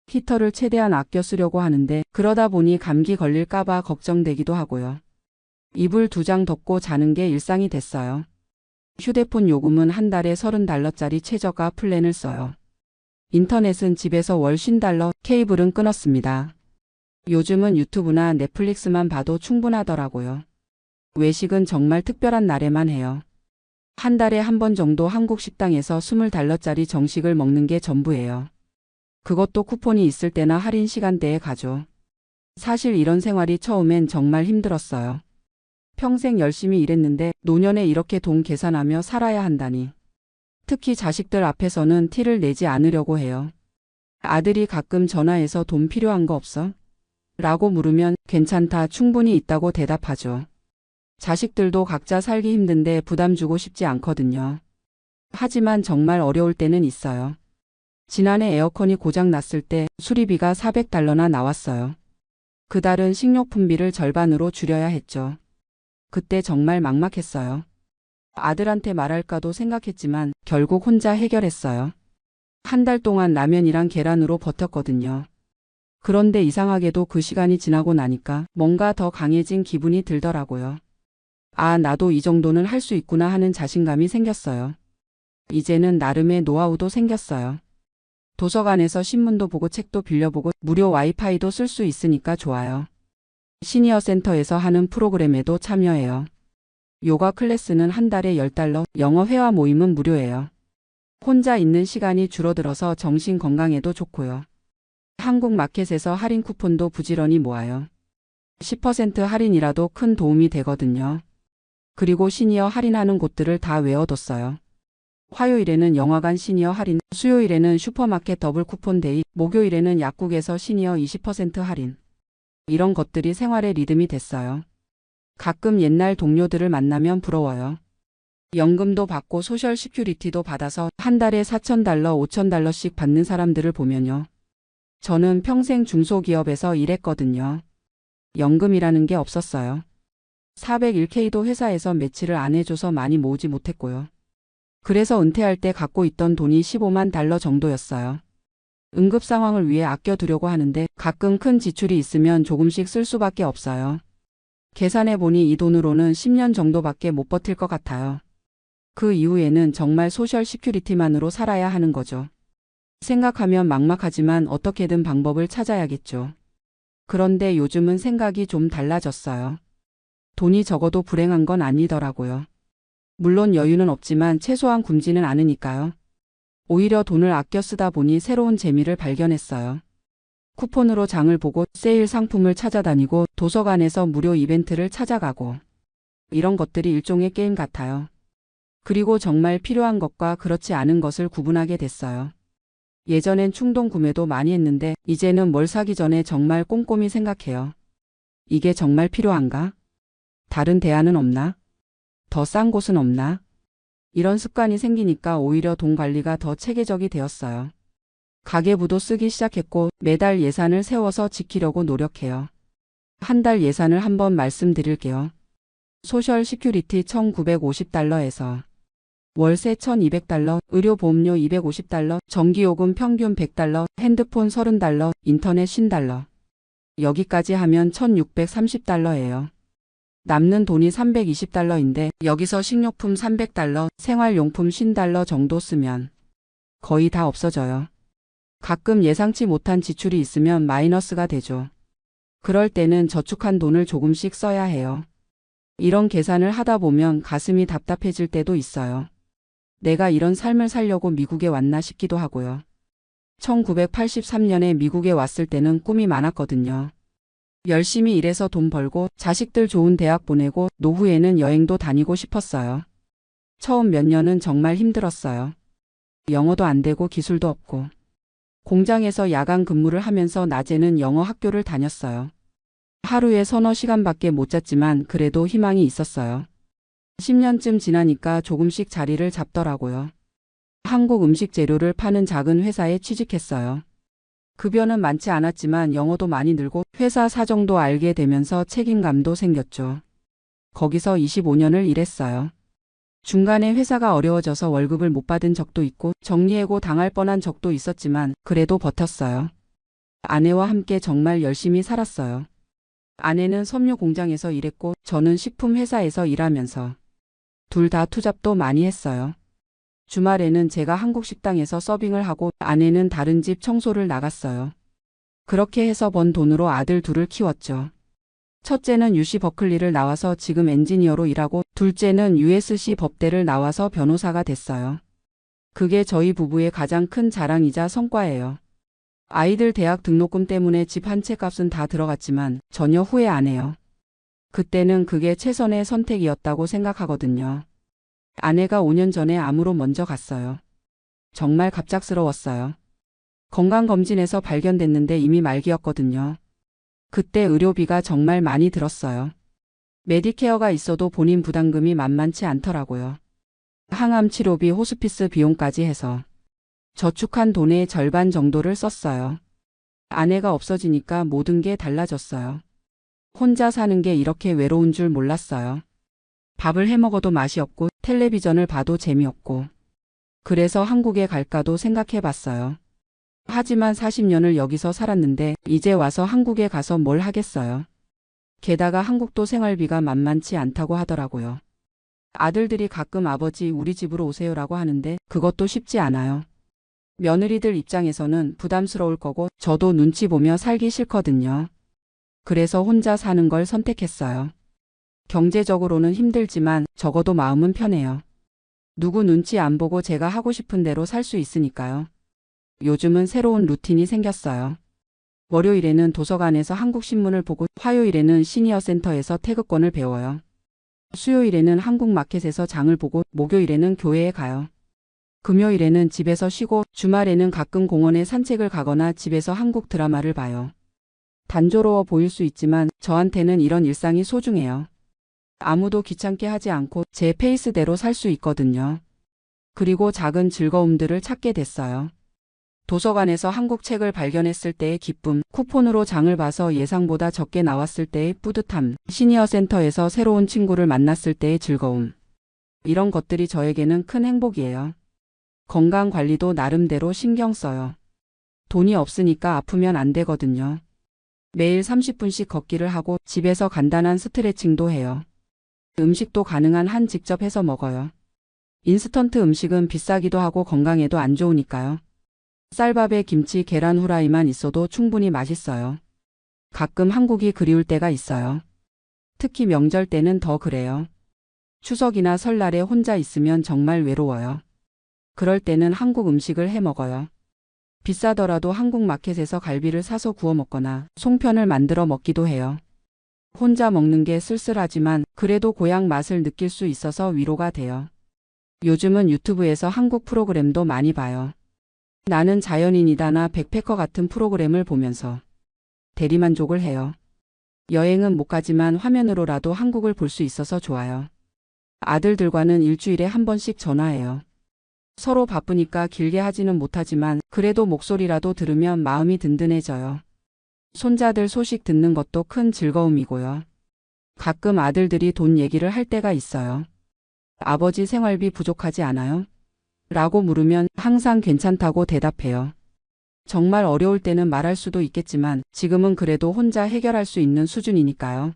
히터를 최대한 아껴 쓰려고 하는데 그러다 보니 감기 걸릴까봐 걱정되기도 하고요. 이불 2장 덮고 자는 게 일상이 됐어요. 휴대폰 요금은 한 달에 $30짜리 최저가 플랜을 써요. 인터넷은 집에서 월 $50, 케이블은 끊었습니다. 요즘은 유튜브나 넷플릭스만 봐도 충분하더라고요. 외식은 정말 특별한 날에만 해요. 한 달에 한 번 정도 한국 식당에서 $20짜리 정식을 먹는 게 전부예요. 그것도 쿠폰이 있을 때나 할인 시간대에 가죠. 사실 이런 생활이 처음엔 정말 힘들었어요. 평생 열심히 일했는데 노년에 이렇게 돈 계산하며 살아야 한다니. 특히 자식들 앞에서는 티를 내지 않으려고 해요. 아들이 가끔 전화해서 돈 필요한 거 없어? 라고 물으면 괜찮다, 충분히 있다고 대답하죠. 자식들도 각자 살기 힘든데 부담 주고 싶지 않거든요. 하지만 정말 어려울 때는 있어요. 지난해 에어컨이 고장 났을 때 수리비가 $400나 나왔어요. 그달은 식료품비를 절반으로 줄여야 했죠. 그때 정말 막막했어요. 아들한테 말할까도 생각했지만 결국 혼자 해결했어요. 한 달 동안 라면이랑 계란으로 버텼거든요. 그런데 이상하게도 그 시간이 지나고 나니까 뭔가 더 강해진 기분이 들더라고요. 아, 나도 이 정도는 할 수 있구나 하는 자신감이 생겼어요. 이제는 나름의 노하우도 생겼어요. 도서관에서 신문도 보고 책도 빌려보고 무료 와이파이도 쓸 수 있으니까 좋아요. 시니어 센터에서 하는 프로그램에도 참여해요. 요가 클래스는 한 달에 $10, 영어 회화 모임은 무료예요. 혼자 있는 시간이 줄어들어서 정신 건강에도 좋고요. 한국 마켓에서 할인 쿠폰도 부지런히 모아요. 10% 할인이라도 큰 도움이 되거든요. 그리고 시니어 할인하는 곳들을 다 외워뒀어요. 화요일에는 영화관 시니어 할인, 수요일에는 슈퍼마켓 더블 쿠폰 데이, 목요일에는 약국에서 시니어 20% 할인. 이런 것들이 생활의 리듬이 됐어요. 가끔 옛날 동료들을 만나면 부러워요. 연금도 받고 소셜 시큐리티도 받아서 한 달에 $4,000, $5,000씩 받는 사람들을 보면요. 저는 평생 중소기업에서 일했거든요. 연금이라는 게 없었어요. 401k도 회사에서 매치를 안 해줘서 많이 모으지 못했고요. 그래서 은퇴할 때 갖고 있던 돈이 $150,000 정도였어요. 응급 상황을 위해 아껴두려고 하는데 가끔 큰 지출이 있으면 조금씩 쓸 수밖에 없어요. 계산해보니 이 돈으로는 10년 정도밖에 못 버틸 것 같아요. 그 이후에는 정말 소셜 시큐리티만으로 살아야 하는 거죠. 생각하면 막막하지만 어떻게든 방법을 찾아야겠죠. 그런데 요즘은 생각이 좀 달라졌어요. 돈이 적어도 불행한 건 아니더라고요. 물론 여유는 없지만 최소한 굶지는 않으니까요. 오히려 돈을 아껴 쓰다 보니 새로운 재미를 발견했어요. 쿠폰으로 장을 보고 세일 상품을 찾아다니고 도서관에서 무료 이벤트를 찾아가고 이런 것들이 일종의 게임 같아요. 그리고 정말 필요한 것과 그렇지 않은 것을 구분하게 됐어요. 예전엔 충동 구매도 많이 했는데 이제는 뭘 사기 전에 정말 꼼꼼히 생각해요. 이게 정말 필요한가? 다른 대안은 없나? 더 싼 곳은 없나? 이런 습관이 생기니까 오히려 돈 관리가 더 체계적이 되었어요. 가계부도 쓰기 시작했고 매달 예산을 세워서 지키려고 노력해요. 한 달 예산을 한번 말씀드릴게요. 소셜 시큐리티 1950달러에서 월세 1200달러, 의료보험료 250달러, 전기요금 평균 100달러, 핸드폰 30달러, 인터넷 50달러. 여기까지 하면 1630달러예요. 남는 돈이 320달러인데 여기서 식료품 300달러, 생활용품 50달러 정도 쓰면 거의 다 없어져요. 가끔 예상치 못한 지출이 있으면 마이너스가 되죠. 그럴 때는 저축한 돈을 조금씩 써야 해요. 이런 계산을 하다 보면 가슴이 답답해질 때도 있어요. 내가 이런 삶을 살려고 미국에 왔나 싶기도 하고요. 1983년에 미국에 왔을 때는 꿈이 많았거든요. 열심히 일해서 돈 벌고 자식들 좋은 대학 보내고 노후에는 여행도 다니고 싶었어요. 처음 몇 년은 정말 힘들었어요. 영어도 안 되고 기술도 없고. 공장에서 야간 근무를 하면서 낮에는 영어 학교를 다녔어요. 하루에 서너 시간밖에 못 잤지만 그래도 희망이 있었어요. 10년쯤 지나니까 조금씩 자리를 잡더라고요. 한국 음식 재료를 파는 작은 회사에 취직했어요. 급여는 많지 않았지만 영어도 많이 늘고 회사 사정도 알게 되면서 책임감도 생겼죠. 거기서 25년을 일했어요. 중간에 회사가 어려워져서 월급을 못 받은 적도 있고 정리해고 당할 뻔한 적도 있었지만 그래도 버텼어요. 아내와 함께 정말 열심히 살았어요. 아내는 섬유 공장에서 일했고 저는 식품 회사에서 일하면서 둘 다 투잡도 많이 했어요. 주말에는 제가 한국 식당에서 서빙을 하고 아내는 다른 집 청소를 나갔어요. 그렇게 해서 번 돈으로 아들 둘을 키웠죠. 첫째는 UC 버클리를 나와서 지금 엔지니어로 일하고 둘째는 USC 법대를 나와서 변호사가 됐어요. 그게 저희 부부의 가장 큰 자랑이자 성과예요. 아이들 대학 등록금 때문에 집 한 채 값은 다 들어갔지만 전혀 후회 안 해요. 그때는 그게 최선의 선택이었다고 생각하거든요. 아내가 5년 전에 암으로 먼저 갔어요. 정말 갑작스러웠어요. 건강검진에서 발견됐는데 이미 말기였거든요. 그때 의료비가 정말 많이 들었어요. 메디케어가 있어도 본인 부담금이 만만치 않더라고요. 항암 치료비, 호스피스 비용까지 해서 저축한 돈의 절반 정도를 썼어요. 아내가 없어지니까 모든 게 달라졌어요. 혼자 사는 게 이렇게 외로운 줄 몰랐어요. 밥을 해 먹어도 맛이 없고 텔레비전을 봐도 재미없고. 그래서 한국에 갈까도 생각해 봤어요. 하지만 40년을 여기서 살았는데 이제 와서 한국에 가서 뭘 하겠어요. 게다가 한국도 생활비가 만만치 않다고 하더라고요. 아들들이 가끔 아버지 우리 집으로 오세요라고 하는데 그것도 쉽지 않아요. 며느리들 입장에서는 부담스러울 거고 저도 눈치 보며 살기 싫거든요. 그래서 혼자 사는 걸 선택했어요. 경제적으로는 힘들지만 적어도 마음은 편해요. 누구 눈치 안 보고 제가 하고 싶은 대로 살 수 있으니까요. 요즘은 새로운 루틴이 생겼어요. 월요일에는 도서관에서 한국 신문을 보고 화요일에는 시니어 센터에서 태극권을 배워요. 수요일에는 한국 마켓에서 장을 보고 목요일에는 교회에 가요. 금요일에는 집에서 쉬고 주말에는 가끔 공원에 산책을 가거나 집에서 한국 드라마를 봐요. 단조로워 보일 수 있지만 저한테는 이런 일상이 소중해요. 아무도 귀찮게 하지 않고 제 페이스대로 살 수 있거든요. 그리고 작은 즐거움들을 찾게 됐어요. 도서관에서 한국 책을 발견했을 때의 기쁨, 쿠폰으로 장을 봐서 예상보다 적게 나왔을 때의 뿌듯함, 시니어 센터에서 새로운 친구를 만났을 때의 즐거움. 이런 것들이 저에게는 큰 행복이에요. 건강 관리도 나름대로 신경 써요. 돈이 없으니까 아프면 안 되거든요. 매일 30분씩 걷기를 하고 집에서 간단한 스트레칭도 해요. 음식도 가능한 한 직접 해서 먹어요. 인스턴트 음식은 비싸기도 하고 건강에도 안 좋으니까요. 쌀밥에 김치, 계란 후라이만 있어도 충분히 맛있어요. 가끔 한국이 그리울 때가 있어요. 특히 명절 때는 더 그래요. 추석이나 설날에 혼자 있으면 정말 외로워요. 그럴 때는 한국 음식을 해 먹어요. 비싸더라도 한국 마켓에서 갈비를 사서 구워 먹거나 송편을 만들어 먹기도 해요. 혼자 먹는 게 쓸쓸하지만 그래도 고향 맛을 느낄 수 있어서 위로가 돼요. 요즘은 유튜브에서 한국 프로그램도 많이 봐요. 나는 자연인이다나 백패커 같은 프로그램을 보면서 대리만족을 해요. 여행은 못 가지만 화면으로라도 한국을 볼 수 있어서 좋아요. 아들들과는 일주일에 한 번씩 전화해요. 서로 바쁘니까 길게 하지는 못하지만 그래도 목소리라도 들으면 마음이 든든해져요. 손자들 소식 듣는 것도 큰 즐거움이고요. 가끔 아들들이 돈 얘기를 할 때가 있어요. 아버지 생활비 부족하지 않아요? 라고 물으면 항상 괜찮다고 대답해요. 정말 어려울 때는 말할 수도 있겠지만 지금은 그래도 혼자 해결할 수 있는 수준이니까요.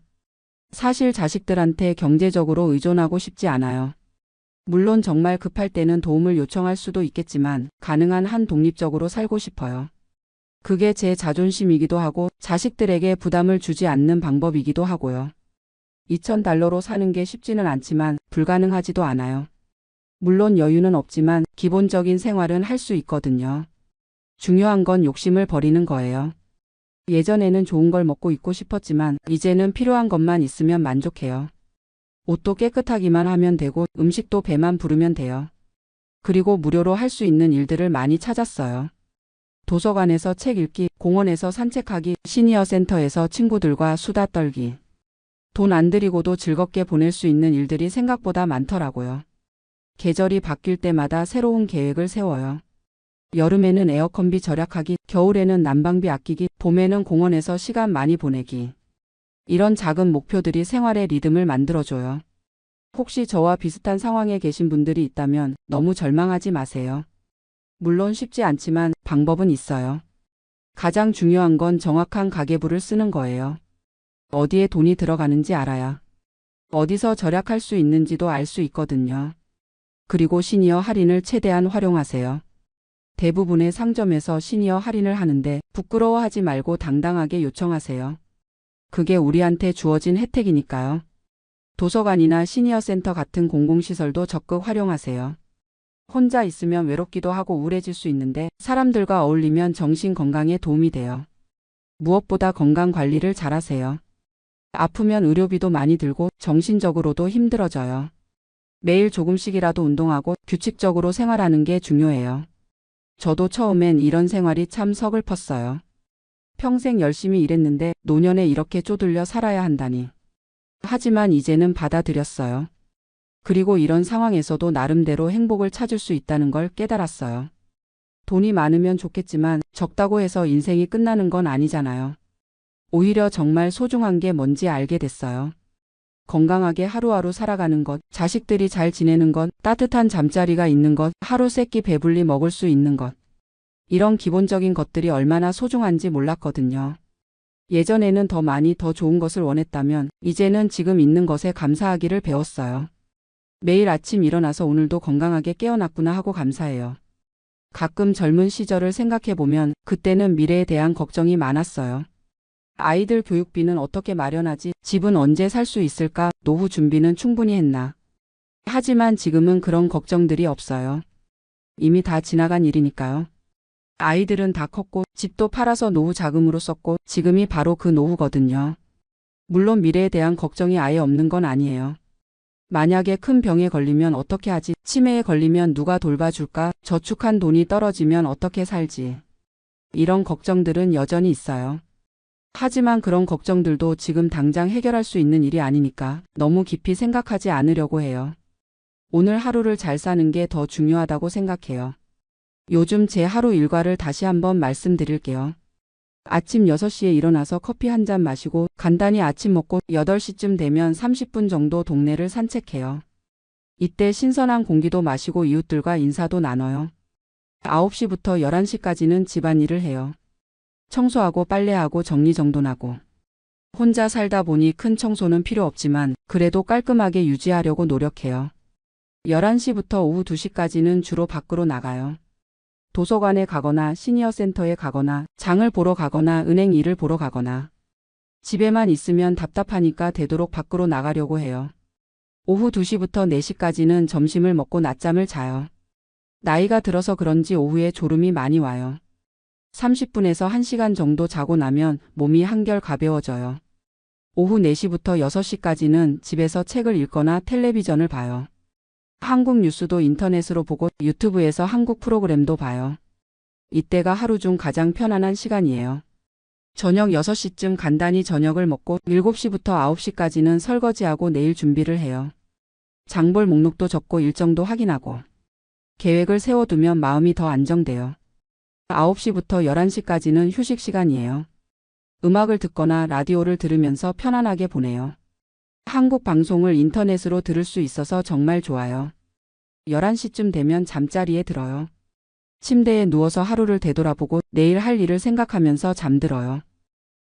사실 자식들한테 경제적으로 의존하고 싶지 않아요. 물론 정말 급할 때는 도움을 요청할 수도 있겠지만 가능한 한 독립적으로 살고 싶어요. 그게 제 자존심이기도 하고 자식들에게 부담을 주지 않는 방법이기도 하고요. $2,000로 사는 게 쉽지는 않지만 불가능하지도 않아요. 물론 여유는 없지만 기본적인 생활은 할 수 있거든요. 중요한 건 욕심을 버리는 거예요. 예전에는 좋은 걸 먹고 있고 싶었지만 이제는 필요한 것만 있으면 만족해요. 옷도 깨끗하기만 하면 되고 음식도 배만 부르면 돼요. 그리고 무료로 할 수 있는 일들을 많이 찾았어요. 도서관에서 책 읽기, 공원에서 산책하기, 시니어 센터에서 친구들과 수다 떨기. 돈 안 들이고도 즐겁게 보낼 수 있는 일들이 생각보다 많더라고요. 계절이 바뀔 때마다 새로운 계획을 세워요. 여름에는 에어컨비 절약하기, 겨울에는 난방비 아끼기, 봄에는 공원에서 시간 많이 보내기. 이런 작은 목표들이 생활의 리듬을 만들어줘요. 혹시 저와 비슷한 상황에 계신 분들이 있다면 너무 절망하지 마세요. 물론 쉽지 않지만 방법은 있어요. 가장 중요한 건 정확한 가계부를 쓰는 거예요. 어디에 돈이 들어가는지 알아야 어디서 절약할 수 있는지도 알 수 있거든요. 그리고 시니어 할인을 최대한 활용하세요. 대부분의 상점에서 시니어 할인을 하는데 부끄러워하지 말고 당당하게 요청하세요. 그게 우리한테 주어진 혜택이니까요. 도서관이나 시니어 센터 같은 공공시설도 적극 활용하세요. 혼자 있으면 외롭기도 하고 우울해질 수 있는데 사람들과 어울리면 정신 건강에 도움이 돼요. 무엇보다 건강 관리를 잘하세요. 아프면 의료비도 많이 들고 정신적으로도 힘들어져요. 매일 조금씩이라도 운동하고 규칙적으로 생활하는 게 중요해요. 저도 처음엔 이런 생활이 참 서글펐어요. 평생 열심히 일했는데 노년에 이렇게 쪼들려 살아야 한다니. 하지만 이제는 받아들였어요. 그리고 이런 상황에서도 나름대로 행복을 찾을 수 있다는 걸 깨달았어요. 돈이 많으면 좋겠지만 적다고 해서 인생이 끝나는 건 아니잖아요. 오히려 정말 소중한 게 뭔지 알게 됐어요. 건강하게 하루하루 살아가는 것, 자식들이 잘 지내는 것, 따뜻한 잠자리가 있는 것, 하루 세끼 배불리 먹을 수 있는 것. 이런 기본적인 것들이 얼마나 소중한지 몰랐거든요. 예전에는 더 많이 더 좋은 것을 원했다면 이제는 지금 있는 것에 감사하기를 배웠어요. 매일 아침 일어나서 오늘도 건강하게 깨어났구나 하고 감사해요. 가끔 젊은 시절을 생각해보면 그때는 미래에 대한 걱정이 많았어요. 아이들 교육비는 어떻게 마련하지? 집은 언제 살 수 있을까? 노후 준비는 충분히 했나? 하지만 지금은 그런 걱정들이 없어요. 이미 다 지나간 일이니까요. 아이들은 다 컸고 집도 팔아서 노후 자금으로 썼고 지금이 바로 그 노후거든요. 물론 미래에 대한 걱정이 아예 없는 건 아니에요. 만약에 큰 병에 걸리면 어떻게 하지? 치매에 걸리면 누가 돌봐줄까? 저축한 돈이 떨어지면 어떻게 살지? 이런 걱정들은 여전히 있어요. 하지만 그런 걱정들도 지금 당장 해결할 수 있는 일이 아니니까 너무 깊이 생각하지 않으려고 해요. 오늘 하루를 잘 사는 게 더 중요하다고 생각해요. 요즘 제 하루 일과를 다시 한번 말씀드릴게요. 아침 6시에 일어나서 커피 한 잔 마시고 간단히 아침 먹고 8시쯤 되면 30분 정도 동네를 산책해요. 이때 신선한 공기도 마시고 이웃들과 인사도 나눠요. 9시부터 11시까지는 집안일을 해요. 청소하고 빨래하고 정리정돈하고. 혼자 살다 보니 큰 청소는 필요 없지만 그래도 깔끔하게 유지하려고 노력해요. 11시부터 오후 2시까지는 주로 밖으로 나가요. 도서관에 가거나 시니어 센터에 가거나 장을 보러 가거나 은행 일을 보러 가거나. 집에만 있으면 답답하니까 되도록 밖으로 나가려고 해요. 오후 2시부터 4시까지는 점심을 먹고 낮잠을 자요. 나이가 들어서 그런지 오후에 졸음이 많이 와요. 30분에서 1시간 정도 자고 나면 몸이 한결 가벼워져요. 오후 4시부터 6시까지는 집에서 책을 읽거나 텔레비전을 봐요. 한국 뉴스도 인터넷으로 보고 유튜브에서 한국 프로그램도 봐요. 이때가 하루 중 가장 편안한 시간이에요. 저녁 6시쯤 간단히 저녁을 먹고 7시부터 9시까지는 설거지하고 내일 준비를 해요. 장볼 목록도 적고 일정도 확인하고 계획을 세워두면 마음이 더 안정돼요. 9시부터 11시까지는 휴식 시간이에요. 음악을 듣거나 라디오를 들으면서 편안하게 보내요. 한국 방송을 인터넷으로 들을 수 있어서 정말 좋아요. 11시쯤 되면 잠자리에 들어요. 침대에 누워서 하루를 되돌아보고 내일 할 일을 생각하면서 잠들어요.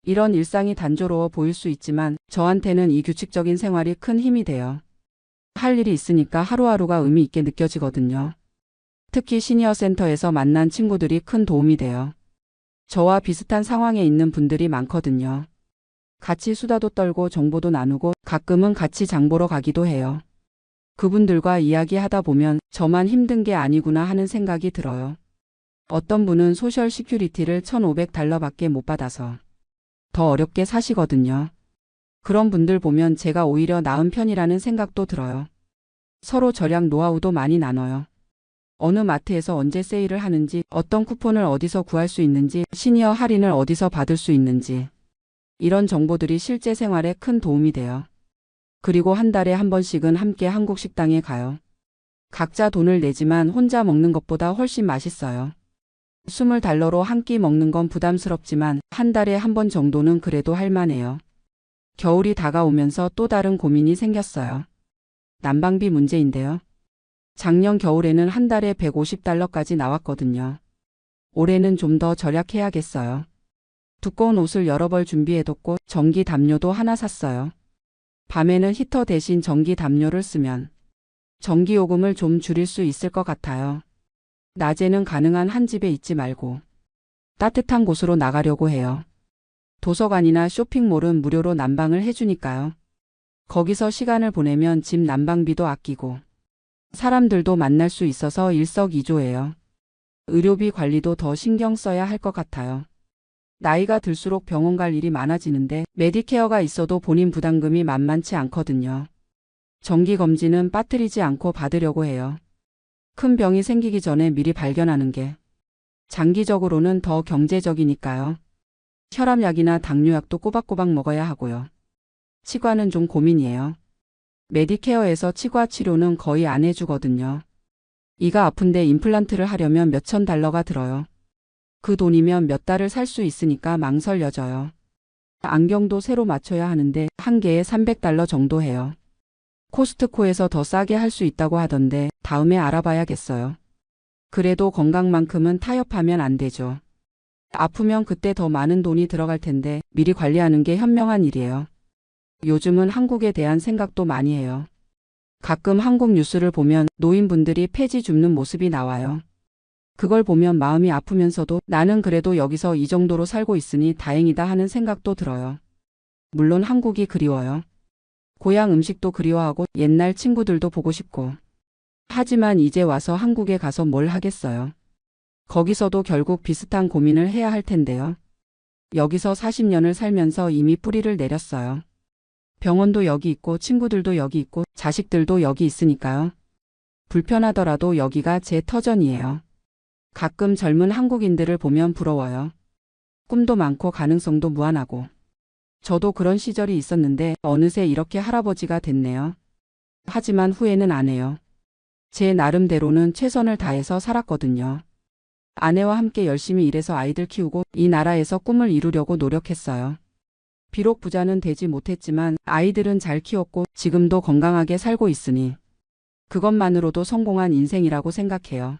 이런 일상이 단조로워 보일 수 있지만 저한테는 이 규칙적인 생활이 큰 힘이 돼요. 할 일이 있으니까 하루하루가 의미 있게 느껴지거든요. 특히 시니어 센터에서 만난 친구들이 큰 도움이 돼요. 저와 비슷한 상황에 있는 분들이 많거든요. 같이 수다도 떨고 정보도 나누고 가끔은 같이 장 보러 가기도 해요. 그분들과 이야기하다 보면 저만 힘든 게 아니구나 하는 생각이 들어요. 어떤 분은 소셜 시큐리티를 $1,500밖에 못 받아서 더 어렵게 사시거든요. 그런 분들 보면 제가 오히려 나은 편이라는 생각도 들어요. 서로 절약 노하우도 많이 나눠요. 어느 마트에서 언제 세일을 하는지, 어떤 쿠폰을 어디서 구할 수 있는지, 시니어 할인을 어디서 받을 수 있는지 이런 정보들이 실제 생활에 큰 도움이 돼요. 그리고 한 달에 한 번씩은 함께 한국 식당에 가요. 각자 돈을 내지만 혼자 먹는 것보다 훨씬 맛있어요. $20로 한 끼 먹는 건 부담스럽지만 한 달에 한 번 정도는 그래도 할 만해요. 겨울이 다가오면서 또 다른 고민이 생겼어요. 난방비 문제인데요. 작년 겨울에는 한 달에 $150까지 나왔거든요. 올해는 좀 더 절약해야겠어요. 두꺼운 옷을 여러 벌 준비해뒀고 전기 담요도 하나 샀어요. 밤에는 히터 대신 전기 담요를 쓰면 전기요금을 좀 줄일 수 있을 것 같아요. 낮에는 가능한 한 집에 있지 말고 따뜻한 곳으로 나가려고 해요. 도서관이나 쇼핑몰은 무료로 난방을 해주니까요. 거기서 시간을 보내면 집 난방비도 아끼고 사람들도 만날 수 있어서 일석이조예요. 의료비 관리도 더 신경 써야 할 것 같아요. 나이가 들수록 병원 갈 일이 많아지는데 메디케어가 있어도 본인 부담금이 만만치 않거든요. 정기검진은 빠뜨리지 않고 받으려고 해요. 큰 병이 생기기 전에 미리 발견하는 게 장기적으로는 더 경제적이니까요. 혈압약이나 당뇨약도 꼬박꼬박 먹어야 하고요. 치과는 좀 고민이에요. 메디케어에서 치과 치료는 거의 안 해주거든요. 이가 아픈데 임플란트를 하려면 몇천 달러가 들어요. 그 돈이면 몇 달을 살 수 있으니까 망설여져요. 안경도 새로 맞춰야 하는데 한 개에 $300 정도 해요. 코스트코에서 더 싸게 할 수 있다고 하던데 다음에 알아봐야겠어요. 그래도 건강만큼은 타협하면 안 되죠. 아프면 그때 더 많은 돈이 들어갈 텐데 미리 관리하는 게 현명한 일이에요. 요즘은 한국에 대한 생각도 많이 해요. 가끔 한국 뉴스를 보면 노인분들이 폐지 줍는 모습이 나와요. 그걸 보면 마음이 아프면서도 나는 그래도 여기서 이 정도로 살고 있으니 다행이다 하는 생각도 들어요. 물론 한국이 그리워요. 고향 음식도 그리워하고 옛날 친구들도 보고 싶고. 하지만 이제 와서 한국에 가서 뭘 하겠어요. 거기서도 결국 비슷한 고민을 해야 할 텐데요. 여기서 40년을 살면서 이미 뿌리를 내렸어요. 병원도 여기 있고 친구들도 여기 있고 자식들도 여기 있으니까요. 불편하더라도 여기가 제 터전이에요. 가끔 젊은 한국인들을 보면 부러워요. 꿈도 많고 가능성도 무한하고. 저도 그런 시절이 있었는데 어느새 이렇게 할아버지가 됐네요. 하지만 후회는 안 해요. 제 나름대로는 최선을 다해서 살았거든요. 아내와 함께 열심히 일해서 아이들 키우고 이 나라에서 꿈을 이루려고 노력했어요. 비록 부자는 되지 못했지만 아이들은 잘 키웠고 지금도 건강하게 살고 있으니 그것만으로도 성공한 인생이라고 생각해요.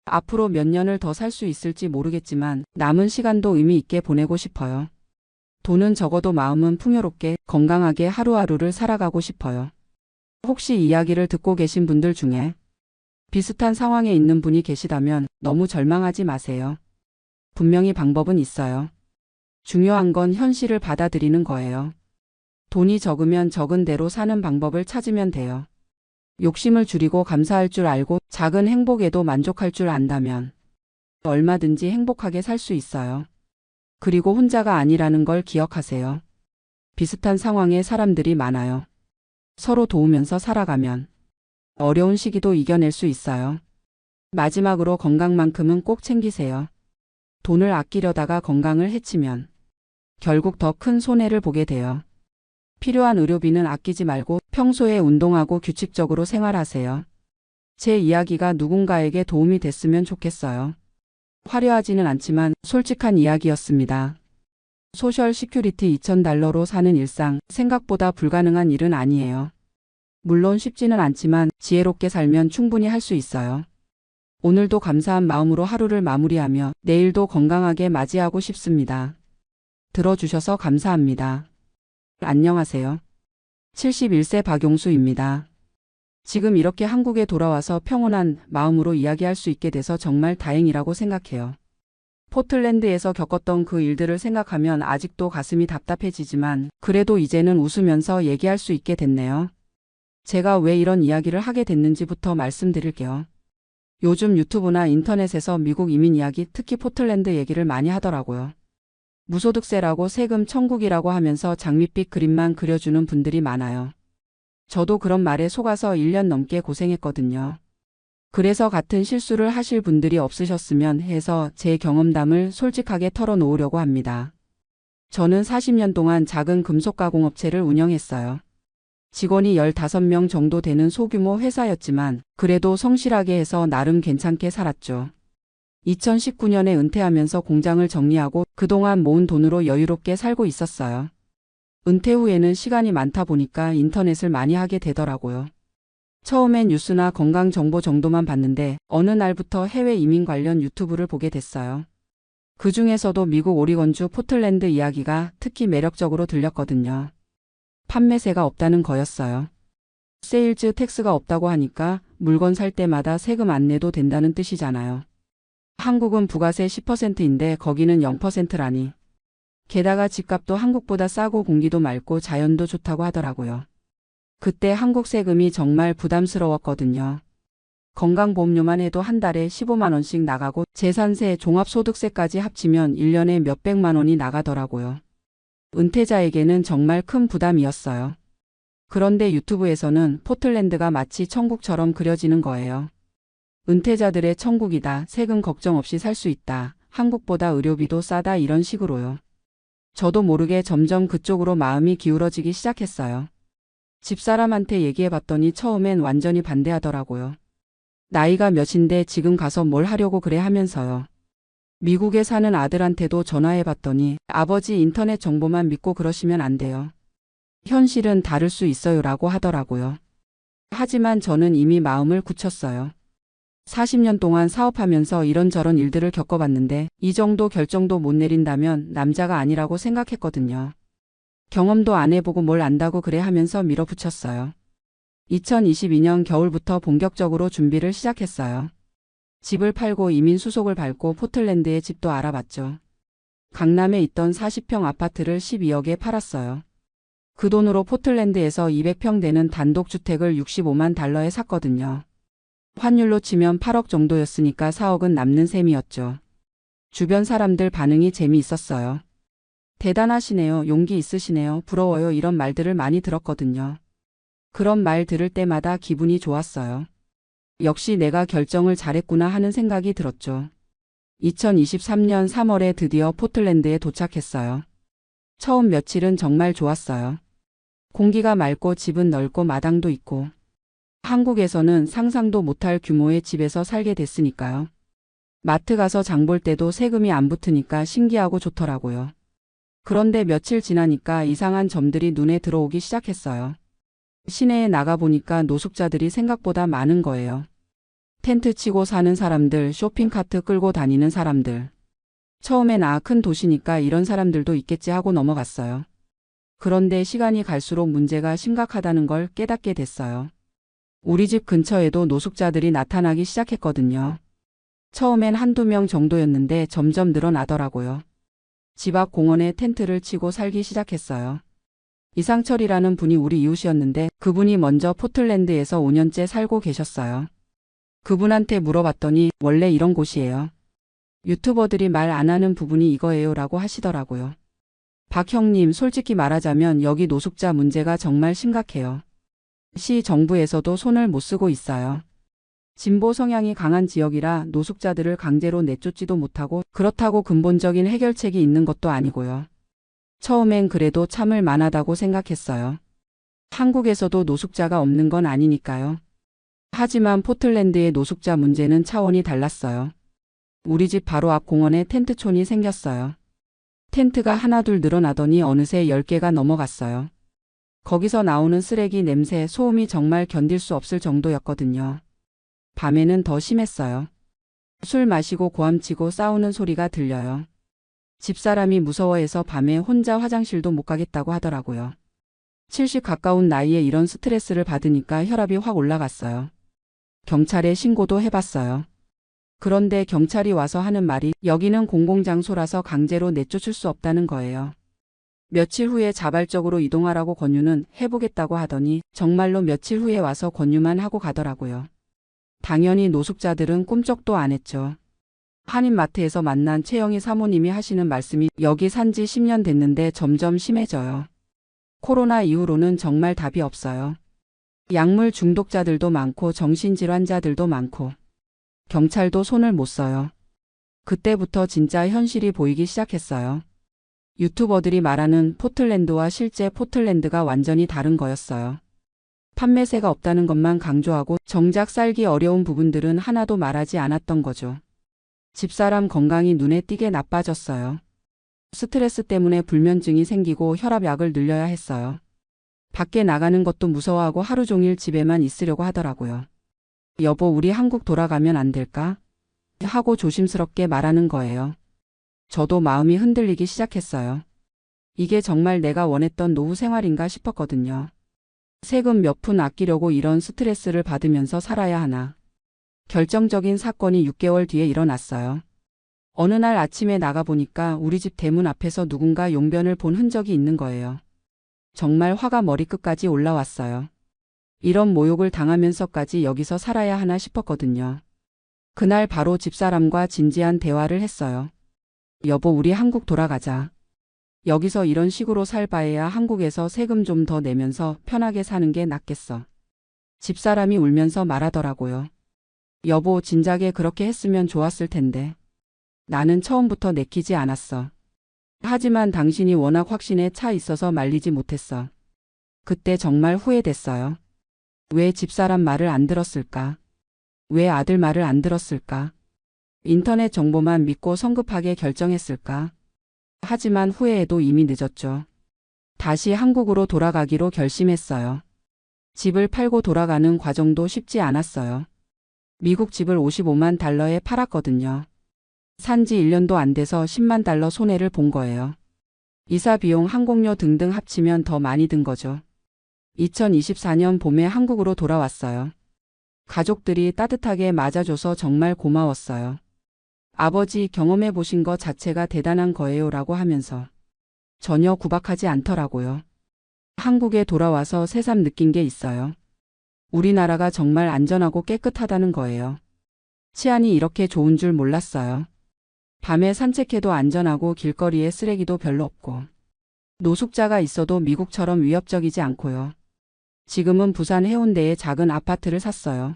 앞으로 몇 년을 더 살 수 있을지 모르겠지만 남은 시간도 의미 있게 보내고 싶어요. 돈은 적어도 마음은 풍요롭게 건강하게 하루하루를 살아가고 싶어요. 혹시 이야기를 듣고 계신 분들 중에 비슷한 상황에 있는 분이 계시다면 너무 절망하지 마세요. 분명히 방법은 있어요. 중요한 건 현실을 받아들이는 거예요. 돈이 적으면 적은 대로 사는 방법을 찾으면 돼요. 욕심을 줄이고 감사할 줄 알고 작은 행복에도 만족할 줄 안다면 얼마든지 행복하게 살 수 있어요. 그리고 혼자가 아니라는 걸 기억하세요. 비슷한 상황의 사람들이 많아요. 서로 도우면서 살아가면 어려운 시기도 이겨낼 수 있어요. 마지막으로 건강만큼은 꼭 챙기세요. 돈을 아끼려다가 건강을 해치면 결국 더 큰 손해를 보게 돼요. 필요한 의료비는 아끼지 말고 평소에 운동하고 규칙적으로 생활하세요. 제 이야기가 누군가에게 도움이 됐으면 좋겠어요. 화려하지는 않지만 솔직한 이야기였습니다. 소셜 시큐리티 $2,000로 사는 일상, 생각보다 불가능한 일은 아니에요. 물론 쉽지는 않지만 지혜롭게 살면 충분히 할 수 있어요. 오늘도 감사한 마음으로 하루를 마무리하며 내일도 건강하게 맞이하고 싶습니다. 들어주셔서 감사합니다. 안녕하세요. 71세 박용수입니다. 지금 이렇게 한국에 돌아와서 평온한 마음으로 이야기할 수 있게 돼서 정말 다행이라고 생각해요. 포틀랜드에서 겪었던 그 일들을 생각하면 아직도 가슴이 답답해지지만 그래도 이제는 웃으면서 얘기할 수 있게 됐네요. 제가 왜 이런 이야기를 하게 됐는지부터 말씀드릴게요. 요즘 유튜브나 인터넷에서 미국 이민 이야기, 특히 포틀랜드 얘기를 많이 하더라고요. 무소득세라고 세금 천국이라고 하면서 장밋빛 그림만 그려주는 분들이 많아요. 저도 그런 말에 속아서 1년 넘게 고생했거든요. 그래서 같은 실수를 하실 분들이 없으셨으면 해서 제 경험담을 솔직하게 털어놓으려고 합니다. 저는 40년 동안 작은 금속가공업체를 운영했어요. 직원이 15명 정도 되는 소규모 회사였지만 그래도 성실하게 해서 나름 괜찮게 살았죠. 2019년에 은퇴하면서 공장을 정리하고 그동안 모은 돈으로 여유롭게 살고 있었어요. 은퇴 후에는 시간이 많다 보니까 인터넷을 많이 하게 되더라고요. 처음엔 뉴스나 건강 정보 정도만 봤는데 어느 날부터 해외 이민 관련 유튜브를 보게 됐어요. 그 중에서도 미국 오리건주 포틀랜드 이야기가 특히 매력적으로 들렸거든요. 판매세가 없다는 거였어요. 세일즈 텍스가 없다고 하니까 물건 살 때마다 세금 안 내도 된다는 뜻이잖아요. 한국은 부가세 10%인데 거기는 0%라니. 게다가 집값도 한국보다 싸고 공기도 맑고 자연도 좋다고 하더라고요. 그때 한국 세금이 정말 부담스러웠거든요. 건강보험료만 해도 한 달에 15만 원씩 나가고 재산세, 종합소득세까지 합치면 1년에 몇백만 원이 나가더라고요. 은퇴자에게는 정말 큰 부담이었어요. 그런데 유튜브에서는 포틀랜드가 마치 천국처럼 그려지는 거예요. 은퇴자들의 천국이다. 세금 걱정 없이 살 수 있다. 한국보다 의료비도 싸다. 이런 식으로요. 저도 모르게 점점 그쪽으로 마음이 기울어지기 시작했어요. 집사람한테 얘기해봤더니 처음엔 완전히 반대하더라고요. 나이가 몇인데 지금 가서 뭘 하려고 그래 하면서요. 미국에 사는 아들한테도 전화해봤더니 아버지 인터넷 정보만 믿고 그러시면 안 돼요. 현실은 다를 수 있어요 라고 하더라고요. 하지만 저는 이미 마음을 굳혔어요. 40년 동안 사업하면서 이런저런 일들을 겪어봤는데 이 정도 결정도 못 내린다면 남자가 아니라고 생각했거든요. 경험도 안 해보고 뭘 안다고 그래 하면서 밀어붙였어요. 2022년 겨울부터 본격적으로 준비를 시작했어요. 집을 팔고 이민 수속을 밟고 포틀랜드에 집도 알아봤죠. 강남에 있던 40평 아파트를 12억에 팔았어요. 그 돈으로 포틀랜드에서 200평 되는 단독주택을 $65만 샀거든요. 환율로 치면 8억 정도였으니까 4억은 남는 셈이었죠. 주변 사람들 반응이 재미있었어요. 대단하시네요. 용기 있으시네요. 부러워요. 이런 말들을 많이 들었거든요. 그런 말 들을 때마다 기분이 좋았어요. 역시 내가 결정을 잘했구나 하는 생각이 들었죠. 2023년 3월에 드디어 포틀랜드에 도착했어요. 처음 며칠은 정말 좋았어요. 공기가 맑고 집은 넓고 마당도 있고. 한국에서는 상상도 못할 규모의 집에서 살게 됐으니까요. 마트 가서 장볼 때도 세금이 안 붙으니까 신기하고 좋더라고요. 그런데 며칠 지나니까 이상한 점들이 눈에 들어오기 시작했어요. 시내에 나가보니까 노숙자들이 생각보다 많은 거예요. 텐트 치고 사는 사람들, 쇼핑카트 끌고 다니는 사람들. 처음엔 큰 도시니까 이런 사람들도 있겠지 하고 넘어갔어요. 그런데 시간이 갈수록 문제가 심각하다는 걸 깨닫게 됐어요. 우리 집 근처에도 노숙자들이 나타나기 시작했거든요. 처음엔 한두 명 정도였는데 점점 늘어나더라고요. 집 앞 공원에 텐트를 치고 살기 시작했어요. 이상철이라는 분이 우리 이웃이었는데 그분이 먼저 포틀랜드에서 5년째 살고 계셨어요. 그분한테 물어봤더니 원래 이런 곳이에요. 유튜버들이 말 안 하는 부분이 이거예요 라고 하시더라고요. 박 형님, 솔직히 말하자면 여기 노숙자 문제가 정말 심각해요. 시 정부에서도 손을 못 쓰고 있어요. 진보 성향이 강한 지역이라 노숙자들을 강제로 내쫓지도 못하고 그렇다고 근본적인 해결책이 있는 것도 아니고요. 처음엔 그래도 참을 만하다고 생각했어요. 한국에서도 노숙자가 없는 건 아니니까요. 하지만 포틀랜드의 노숙자 문제는 차원이 달랐어요. 우리 집 바로 앞 공원에 텐트촌이 생겼어요. 텐트가 하나둘 늘어나더니 어느새 10개가 넘어갔어요. 거기서 나오는 쓰레기 냄새, 소음이 정말 견딜 수 없을 정도였거든요. 밤에는 더 심했어요. 술 마시고 고함치고 싸우는 소리가 들려요. 집사람이 무서워해서 밤에 혼자 화장실도 못 가겠다고 하더라고요. 70 가까운 나이에 이런 스트레스를 받으니까 혈압이 확 올라갔어요. 경찰에 신고도 해봤어요. 그런데 경찰이 와서 하는 말이 여기는 공공장소라서 강제로 내쫓을 수 없다는 거예요. 며칠 후에 자발적으로 이동하라고 권유는 해보겠다고 하더니 정말로 며칠 후에 와서 권유만 하고 가더라고요. 당연히 노숙자들은 꿈쩍도 안 했죠. 한인마트에서 만난 최영희 사모님이 하시는 말씀이 여기 산지 10년 됐는데 점점 심해져요. 코로나 이후로는 정말 답이 없어요. 약물 중독자들도 많고 정신질환자들도 많고 경찰도 손을 못 써요. 그때부터 진짜 현실이 보이기 시작했어요. 유튜버들이 말하는 포틀랜드와 실제 포틀랜드가 완전히 다른 거였어요. 판매세가 없다는 것만 강조하고 정작 살기 어려운 부분들은 하나도 말하지 않았던 거죠. 집사람 건강이 눈에 띄게 나빠졌어요. 스트레스 때문에 불면증이 생기고 혈압약을 늘려야 했어요. 밖에 나가는 것도 무서워하고 하루 종일 집에만 있으려고 하더라고요. 여보, 우리 한국 돌아가면 안 될까? 하고 조심스럽게 말하는 거예요. 저도 마음이 흔들리기 시작했어요. 이게 정말 내가 원했던 노후 생활인가 싶었거든요. 세금 몇 푼 아끼려고 이런 스트레스를 받으면서 살아야 하나. 결정적인 사건이 6개월 뒤에 일어났어요. 어느 날 아침에 나가보니까 우리 집 대문 앞에서 누군가 용변을 본 흔적이 있는 거예요. 정말 화가 머리끝까지 올라왔어요. 이런 모욕을 당하면서까지 여기서 살아야 하나 싶었거든요. 그날 바로 집사람과 진지한 대화를 했어요. 여보, 우리 한국 돌아가자. 여기서 이런 식으로 살 바에야 한국에서 세금 좀 더 내면서 편하게 사는 게 낫겠어. 집사람이 울면서 말하더라고요. 여보, 진작에 그렇게 했으면 좋았을 텐데. 나는 처음부터 내키지 않았어. 하지만 당신이 워낙 확신에 차 있어서 말리지 못했어. 그때 정말 후회됐어요. 왜 집사람 말을 안 들었을까? 왜 아들 말을 안 들었을까? 인터넷 정보만 믿고 성급하게 결정했을까? 하지만 후회해도 이미 늦었죠. 다시 한국으로 돌아가기로 결심했어요. 집을 팔고 돌아가는 과정도 쉽지 않았어요. 미국 집을 55만 달러에 팔았거든요. 산지 1년도 안 돼서 10만 달러 손해를 본 거예요. 이사 비용, 항공료 등등 합치면 더 많이 든 거죠. 2024년 봄에 한국으로 돌아왔어요. 가족들이 따뜻하게 맞아줘서 정말 고마웠어요. 아버지, 경험해 보신 것 자체가 대단한 거예요 라고 하면서 전혀 구박하지 않더라고요. 한국에 돌아와서 새삼 느낀 게 있어요. 우리나라가 정말 안전하고 깨끗하다는 거예요. 치안이 이렇게 좋은 줄 몰랐어요. 밤에 산책해도 안전하고 길거리에 쓰레기도 별로 없고 노숙자가 있어도 미국처럼 위협적이지 않고요. 지금은 부산 해운대에 작은 아파트를 샀어요.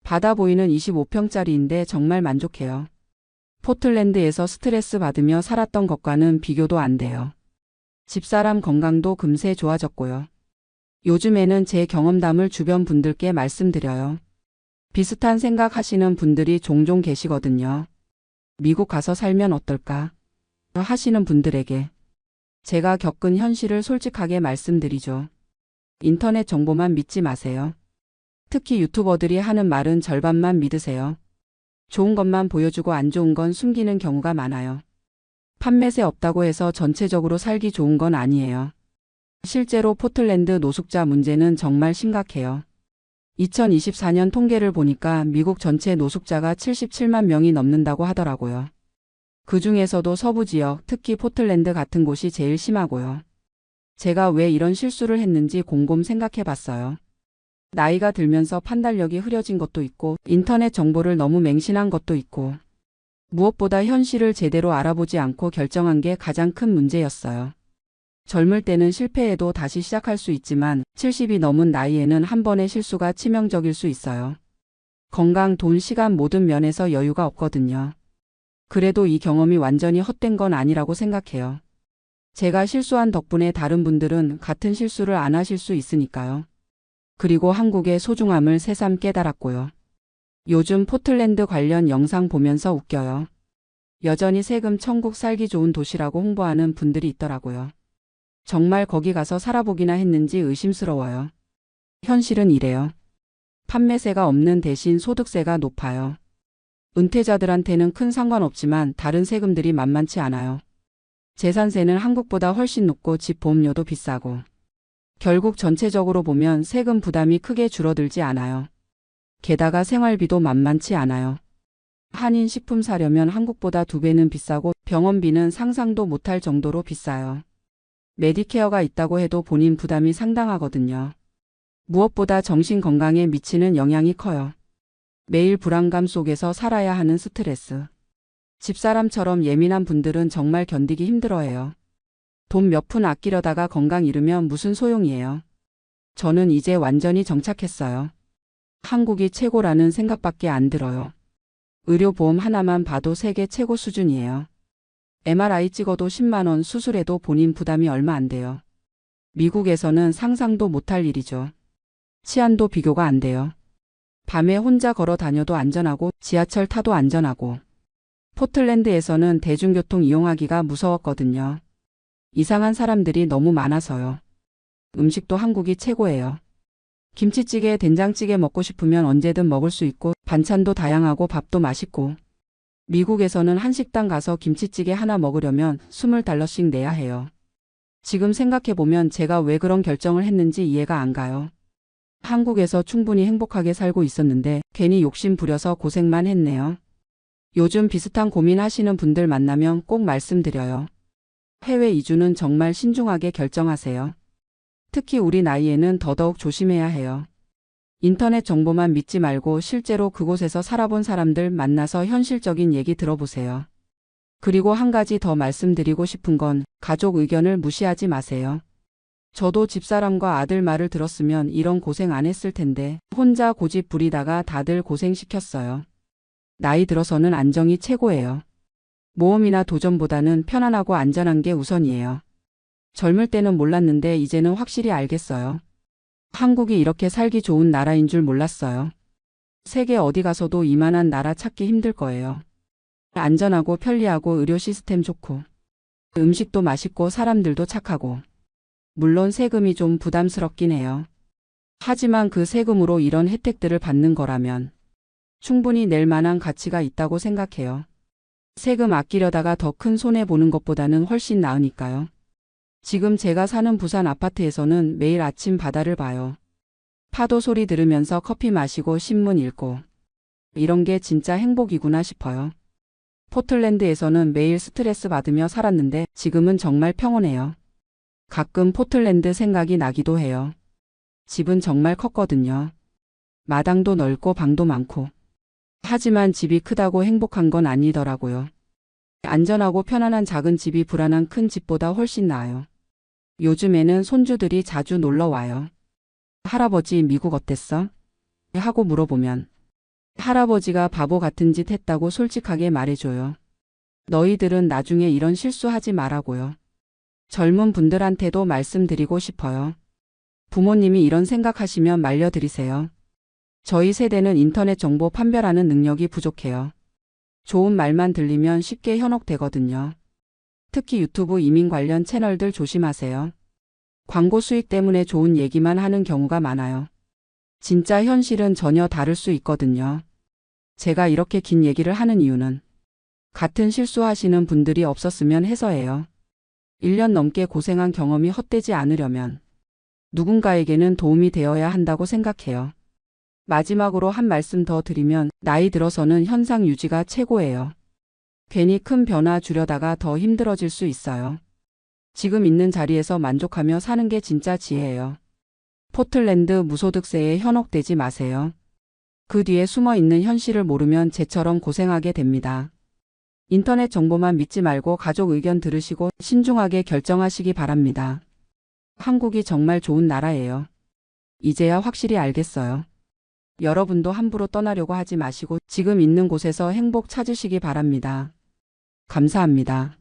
바다 보이는 25평짜리인데 정말 만족해요. 포틀랜드에서 스트레스 받으며 살았던 것과는 비교도 안 돼요. 집사람 건강도 금세 좋아졌고요. 요즘에는 제 경험담을 주변 분들께 말씀드려요. 비슷한 생각 하시는 분들이 종종 계시거든요. 미국 가서 살면 어떨까? 하시는 분들에게 제가 겪은 현실을 솔직하게 말씀드리죠. 인터넷 정보만 믿지 마세요. 특히 유튜버들이 하는 말은 절반만 믿으세요. 좋은 것만 보여주고 안 좋은 건 숨기는 경우가 많아요. 판매세 없다고 해서 전체적으로 살기 좋은 건 아니에요. 실제로 포틀랜드 노숙자 문제는 정말 심각해요. 2024년 통계를 보니까 미국 전체 노숙자가 77만 명이 넘는다고 하더라고요. 그 중에서도 서부 지역, 특히 포틀랜드 같은 곳이 제일 심하고요. 제가 왜 이런 실수를 했는지 곰곰 생각해 봤어요. 나이가 들면서 판단력이 흐려진 것도 있고 인터넷 정보를 너무 맹신한 것도 있고 무엇보다 현실을 제대로 알아보지 않고 결정한 게 가장 큰 문제였어요. 젊을 때는 실패해도 다시 시작할 수 있지만 70이 넘은 나이에는 한 번의 실수가 치명적일 수 있어요. 건강, 돈, 시간 모든 면에서 여유가 없거든요. 그래도 이 경험이 완전히 헛된 건 아니라고 생각해요. 제가 실수한 덕분에 다른 분들은 같은 실수를 안 하실 수 있으니까요. 그리고 한국의 소중함을 새삼 깨달았고요. 요즘 포틀랜드 관련 영상 보면서 웃겨요. 여전히 세금 천국 살기 좋은 도시라고 홍보하는 분들이 있더라고요. 정말 거기 가서 살아보기나 했는지 의심스러워요. 현실은 이래요. 판매세가 없는 대신 소득세가 높아요. 은퇴자들한테는 큰 상관없지만 다른 세금들이 만만치 않아요. 재산세는 한국보다 훨씬 높고 집 보험료도 비싸고. 결국 전체적으로 보면 세금 부담이 크게 줄어들지 않아요. 게다가 생활비도 만만치 않아요. 한인 식품 사려면 한국보다 2배는 비싸고 병원비는 상상도 못할 정도로 비싸요. 메디케어가 있다고 해도 본인 부담이 상당하거든요. 무엇보다 정신 건강에 미치는 영향이 커요. 매일 불안감 속에서 살아야 하는 스트레스. 집사람처럼 예민한 분들은 정말 견디기 힘들어해요. 돈 몇 푼 아끼려다가 건강 잃으면 무슨 소용이에요. 저는 이제 완전히 정착했어요. 한국이 최고라는 생각밖에 안 들어요. 의료보험 하나만 봐도 세계 최고 수준이에요. MRI 찍어도 10만 원, 수술해도 본인 부담이 얼마 안 돼요. 미국에서는 상상도 못할 일이죠. 치안도 비교가 안 돼요. 밤에 혼자 걸어 다녀도 안전하고 지하철 타도 안전하고. 포틀랜드에서는 대중교통 이용하기가 무서웠거든요. 이상한 사람들이 너무 많아서요. 음식도 한국이 최고예요. 김치찌개, 된장찌개 먹고 싶으면 언제든 먹을 수 있고 반찬도 다양하고 밥도 맛있고. 미국에서는 한식당 가서 김치찌개 하나 먹으려면 $20씩 내야 해요. 지금 생각해보면 제가 왜 그런 결정을 했는지 이해가 안 가요. 한국에서 충분히 행복하게 살고 있었는데 괜히 욕심 부려서 고생만 했네요. 요즘 비슷한 고민하시는 분들 만나면 꼭 말씀드려요. 해외 이주는 정말 신중하게 결정하세요. 특히 우리 나이에는 더더욱 조심해야 해요. 인터넷 정보만 믿지 말고 실제로 그곳에서 살아본 사람들 만나서 현실적인 얘기 들어보세요. 그리고 한 가지 더 말씀드리고 싶은 건 가족 의견을 무시하지 마세요. 저도 집사람과 아들 말을 들었으면 이런 고생 안 했을 텐데 혼자 고집 부리다가 다들 고생시켰어요. 나이 들어서는 안정이 최고예요. 모험이나 도전보다는 편안하고 안전한 게 우선이에요. 젊을 때는 몰랐는데 이제는 확실히 알겠어요. 한국이 이렇게 살기 좋은 나라인 줄 몰랐어요. 세계 어디 가서도 이만한 나라 찾기 힘들 거예요. 안전하고 편리하고 의료 시스템 좋고 음식도 맛있고 사람들도 착하고. 물론 세금이 좀 부담스럽긴 해요. 하지만 그 세금으로 이런 혜택들을 받는 거라면 충분히 낼 만한 가치가 있다고 생각해요. 세금 아끼려다가 더 큰 손해 보는 것보다는 훨씬 나으니까요. 지금 제가 사는 부산 아파트에서는 매일 아침 바다를 봐요. 파도 소리 들으면서 커피 마시고 신문 읽고. 이런 게 진짜 행복이구나 싶어요. 포틀랜드에서는 매일 스트레스 받으며 살았는데 지금은 정말 평온해요. 가끔 포틀랜드 생각이 나기도 해요. 집은 정말 컸거든요. 마당도 넓고 방도 많고. 하지만 집이 크다고 행복한 건 아니더라고요. 안전하고 편안한 작은 집이 불안한 큰 집보다 훨씬 나아요. 요즘에는 손주들이 자주 놀러 와요. 할아버지 미국 어땠어? 하고 물어보면 할아버지가 바보 같은 짓 했다고 솔직하게 말해줘요. 너희들은 나중에 이런 실수하지 말라고요. 젊은 분들한테도 말씀드리고 싶어요. 부모님이 이런 생각하시면 말려드리세요. 저희 세대는 인터넷 정보 판별하는 능력이 부족해요. 좋은 말만 들리면 쉽게 현혹되거든요. 특히 유튜브 이민 관련 채널들 조심하세요. 광고 수익 때문에 좋은 얘기만 하는 경우가 많아요. 진짜 현실은 전혀 다를 수 있거든요. 제가 이렇게 긴 얘기를 하는 이유는 같은 실수하시는 분들이 없었으면 해서예요. 1년 넘게 고생한 경험이 헛되지 않으려면 누군가에게는 도움이 되어야 한다고 생각해요. 마지막으로 한 말씀 더 드리면 나이 들어서는 현상 유지가 최고예요. 괜히 큰 변화 주려다가 더 힘들어질 수 있어요. 지금 있는 자리에서 만족하며 사는 게 진짜 지혜예요. 포틀랜드 무소득세에 현혹되지 마세요. 그 뒤에 숨어 있는 현실을 모르면 쟤처럼 고생하게 됩니다. 인터넷 정보만 믿지 말고 가족 의견 들으시고 신중하게 결정하시기 바랍니다. 한국이 정말 좋은 나라예요. 이제야 확실히 알겠어요. 여러분도 함부로 떠나려고 하지 마시고 지금 있는 곳에서 행복 찾으시기 바랍니다. 감사합니다.